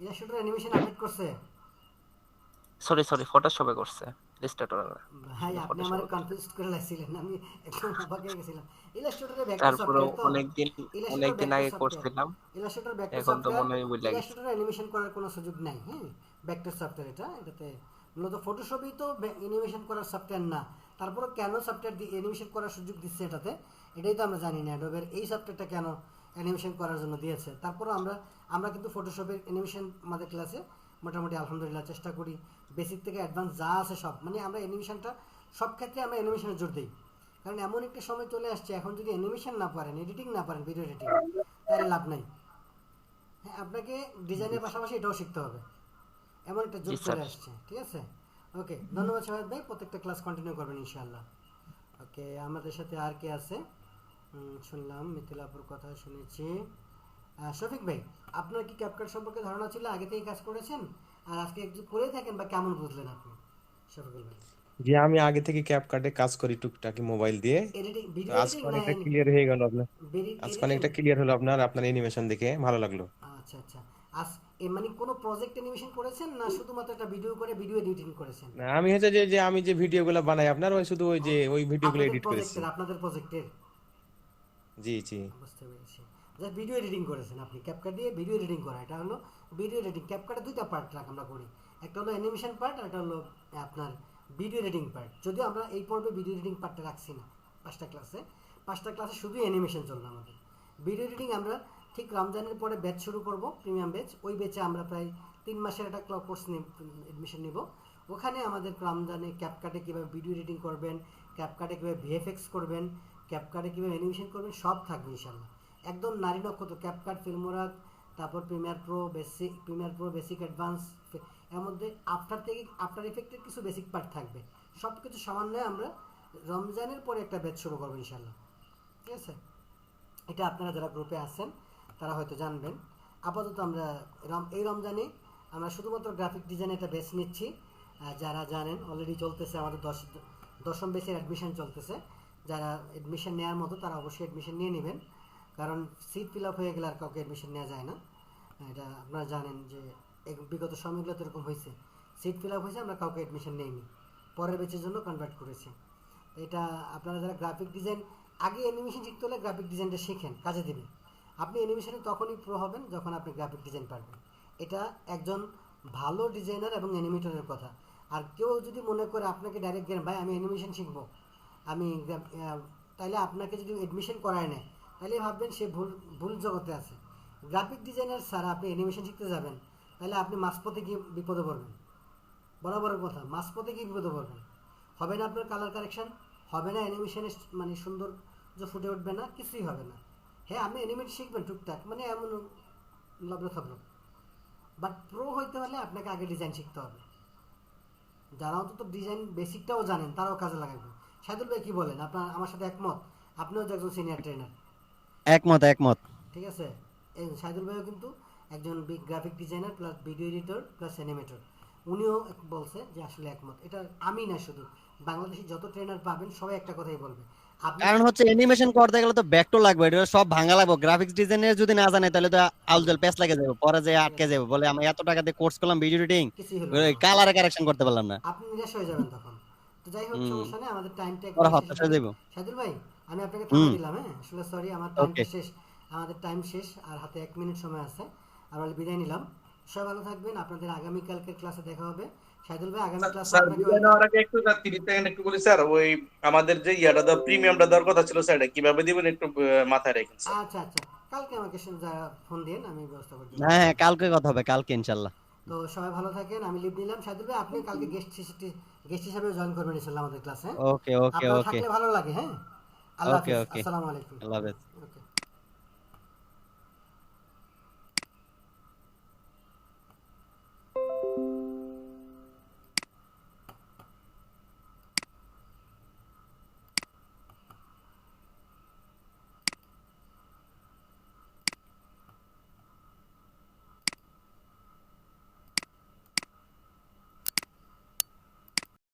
ইলাস্ট্রেটর অ্যানিমেশন আপডেট করছে? সরি সরি, ফটোশপে করছে, ইলাস্ট্রেটর না। ভাই শুধু আপনি আমার ফটোশপে করছে। কনফিউজ করে লাগছিলেন, আমি একদম অবাক হয়ে গেছিলাম। ইলাস্ট্রেটরে ভেক্টর তারপরেও সফটওয়্যার তো, অনেকদিন ইলাস্ট্রেটর অনেকদিন ভেক্টর আগে সফটওয়্যার, করছিলাম, ইলাস্ট্রেটর ভেক্টর এখন তো সফটওয়্যার। মনে হয় ভুলে গেছি। ইলাস্ট্রেটর অ্যানিমেশন করার কোনো সুযোগ নাই, হ্যাঁ? ভেক্টর সফটওয়্যার এটাতে মূলত ফটোশপই তো অ্যানিমেশন করার সফটওয়্যার না। তারপরে কেন সফটওয়্যার দিয়ে অ্যানিমেশন করার সুযোগ দিচ্ছে এটাতে, এটাই তো আমরা জানি না অ্যাডোবের এই সফটওয়্যারটা কেন অ্যানিমেশন করার জন্য দিয়েছে। তারপরও আমরা কিন্তু ফটোশপের অ্যানিমেশন আমাদের ক্লাসে মোটামুটি আলহামদুলিল্লাহ চেষ্টা করি, বেসিক থেকে অ্যাডভান্স যা আছে সব, মানে আমরা অ্যানিমেশনটা সব ক্ষেত্রে আমরা অ্যানিমেশনের জোর দিই। কারণ এমন একটা সময় চলে আসছে, এখন যদি অ্যানিমেশন না পারেন, এডিটিং না পারেন, ভিডিও এডিটিং, তাহলে লাভ নাই। হ্যাঁ, আপনাকে ডিজাইনের পাশাপাশি এটাও শিখতে হবে, এমন একটা জি যুগ স্যার। চলে আসছে, ঠিক আছে? ওকে, ধন্যবাদ শাহেদ ভাই, প্রত্যেকটা ক্লাস কন্টিনিউ করবেন ইনশাআল্লাহ। ওকে, আমাদের সাথে আর কে আছে? শুনলাম মিথিলাপুর কথা শুনেছি। শফিক ভাই, আপনার কি ক্যাপকাট সম্পর্কে ধারণা ছিল, আগে থেকে কাজ করেছেন, আর আজকে একটু করে থাকেন, বা কেমন বুঝলেন আপনি শফিকুল ভাই? যে আমি আগে থেকে ক্যাপকাটে কাজ করি টুকটাকি মোবাইল দিয়ে। এডিটিং, তো ভিডিও আজকে এডিটিং না অনেকটা ক্লিয়ার হয়ে গেল আপনার, আজকে এডিটিং? অনেকটা ক্লিয়ার হলো আপনার অ্যানিমেশন দেখে ভালো লাগলো। আচ্ছা আচ্ছা, আজ মানে কোনো প্রজেক্ট অ্যানিমেশন করেছেন না শুধুমাত্র একটা ভিডিও করে ভিডিও এডিটিং করেছেন? না, আমি হচ্ছে যে আমি যে ভিডিওগুলো বানাই আপনার, ওই শুধু ওই যে ওই ভিডিওগুলো এডিট করেছি। আপনাদের প্রজেক্টের, জি জি। বুঝতে পেরেছি। জাস্ট ভিডিও এডিটিং করেছেন আপনি, ক্যাপকাট দিয়ে ভিডিও এডিটিং করা, এটা হলো ভিডিও এডিটিং। ক্যাপকাটে দুইটা পার্ট আমরা করি, একটা হলো অ্যানিমেশন পার্ট, আর একটা হলো আপনার ভিডিও এডিটিং পার্ট, যদিও আমরা এই পর্বে ভিডিও এডিটিং পার্টটা রাখছি না। 5টা ক্লাসে শুধু অ্যানিমেশন চলবে আমাদের। ভিডিও এডিটিং আমরা ঠিক রমজানের পরে ব্যাচ শুরু করব, প্রিমিয়াম ব্যাচ। ওই ব্যাচে আমরা প্রায় 3 মাসের একটা কোর্স এডমিশন নিব। ওখানে আমাদের রমজানে ক্যাপকাটে কীভাবে ভিডিও এডিটিং করবেন, ক্যাপকাটে কীভাবে ভিএফএক্স করবেন, ক্যাপকাটে কীভাবে অ্যানিমেশন করবেন, সব থাকবে ইনশাল্লাহ। একদম নারী নক্ষত্র, ক্যাপকাট, ফিল্মোরা, তারপর প্রিমিয়ার প্রো বেসিক অ্যাডভান্স, এর মধ্যে আফটার ইফেক্টের কিছু বেসিক পার্ট থাকবে। সব কিছু সমন্বয়ে আমরা রমজানের পরে একটা ব্যাচ শুরু করবো ইনশাল্লাহ, ঠিক আছে? এটা আপনারা যারা গ্রুপে আছেন তারা হয়তো জানবেন। আপাতত আমরা এই রমজানে আমরা শুধুমাত্র গ্রাফিক ডিজাইনে একটা ব্যাচ নিচ্ছি। যারা জানেন অলরেডি চলতেছে আমাদের 10ম ব্যাচের অ্যাডমিশন চলতেছে। যারা অ্যাডমিশন নেওয়ার মতো তারা অবশ্যই অ্যাডমিশন নিয়ে নেবেন, কারণ সিট ফিল আপ হয়ে গেলে আর কাউকে অ্যাডমিশন নেওয়া যায় না। এটা আপনারা জানেন যে বিগত সময়গুলোতে এরকম হয়েছে, সিট ফিল আপ হয়েছে, আমরা কাউকে অ্যাডমিশন নেইনি, পরের ব্যাচের জন্য কনভার্ট করেছি। এটা আপনারা যারা গ্রাফিক ডিজাইন আগে অ্যানিমেশন শিখতে হলে গ্রাফিক ডিজাইনটা শিখেন, কাজে দেবে। আপনি অ্যানিমেশনে তখনই প্রো হবেন যখন আপনি গ্রাফিক ডিজাইন পারবেন। এটা একজন ভালো ডিজাইনার এবং অ্যানিমেটরের কথা। আর কেউ যদি মনে করে আপনাকে ডাইরেক্ট গেলেন, ভাই আমি অ্যানিমেশন শিখবো, আমি তাইলে আপনাকে যদি অ্যাডমিশন করায় নেয় তাহলে ভাববেন সে ভুল জগতে আছে। গ্রাফিক ডিজাইনার ছাড়া আপনি অ্যানিমেশন শিখতে যাবেন তাহলে আপনি মাঝপথে গিয়ে বিপদে পড়বেন। বরাবরের কথা, মাঝপথে গিয়ে বিপদে পড়বেন। হবে না আপনার কালার কারেকশন, হবে না অ্যানিমেশনে মানে সৌন্দর্য ফুটে উঠবে না, কিছুই হবে না। হ্যাঁ, আপনি অ্যানিমেট শিখবেন টুকটাক, মানে এমন লবলো খাবলো, বাট প্রো হইতে হলে আপনাকে আগে ডিজাইন শিখতে হবে। যারা অন্তত ডিজাইন বেসিকটাও জানেন তারাও কাজে লাগাবেন। সাইদুল ভাই কি বলেন? আপনার আমার সাথে একমত? আপনিও তো একজন সিনিয়র ট্রেনার। একমত। ঠিক আছে, এই সাইদুল ভাইও কিন্তু একজন big graphic designer plus video editor plus animator. উনিও বলছে যে আসলে একমত। এটা আমি না, শুধু বাংলাদেশি যত ট্রেনার পাবেন সবাই একটা কথাই বলবে, আপনি কারণ হচ্ছে অ্যানিমেশন করতে গেলে তো ব্যাকটো লাগবে, এটা সব ভাঙা লাগবে। গ্রাফিক্স ডিজাইনের যদি না জানে তাহলে তো আউলজল পেস লাগে যাবে, পরে যে আটকে যাবে, বলে আমি এত টাকা দিয়ে কোর্স করলাম ভিডিও এডিটিং, কিছুই হলো না, কালারে কারেকশন করতে পারলাম না, আপনি নিরাশ হয়ে যাবেন তখন। তো যাই হোক, সমস্যা নেই, আমাদের টাইমটা ওরা হতাশ হয়ে যাবে। সাইদুল ভাই আমি আপনাকে থামিয়ে দিলাম। হ্যাঁ, আসলে সরি, আমার টাইমটা ওকে। শেষ, আমাদের টাইম শেষ, আর হাতে 1 মিনিট সময় আছে। আমরা বিদায় নিলাম। সবাই ভালো থাকবেন, আপনাদের আগামী কালকের ক্লাসে দেখা হবে। সাইদুল ভাই আগামী ক্লাসে স্যার আপনাকে বিদায় নেওয়ার আগে একটু 30 সেকেন্ড একটু বলি স্যার, ওই আমাদের যে ইয়াটা দেওয়া প্রিমিয়ামটা দেওয়ার কথা ছিল স্যার, এটা কিভাবে দিবেন একটু মাথায় রাখেন স্যার। আচ্ছা, কালকে আমাকে যারা ফোন দিন আমি ব্যবস্থা করে দিই। হ্যাঁ, কালকে কথা হবে, কালকে ইনশাআল্লাহ। তো সবাই ভালো থাকেন, আমি লিভ নিলাম। সাইদুল ভাই আপনি কালকে গেস্ট হিসেবে জয়েন করবেন ইনশাআল্লাহ আমাদের ক্লাসে। ওকে। আপনারা থাকলে ভালো লাগে। হ্যাঁ, আল্লাহ ওকে, হাফেজ, ওকে। আসসালামু আলাইকুম। আল্লাহ হাফেজ। ওকে।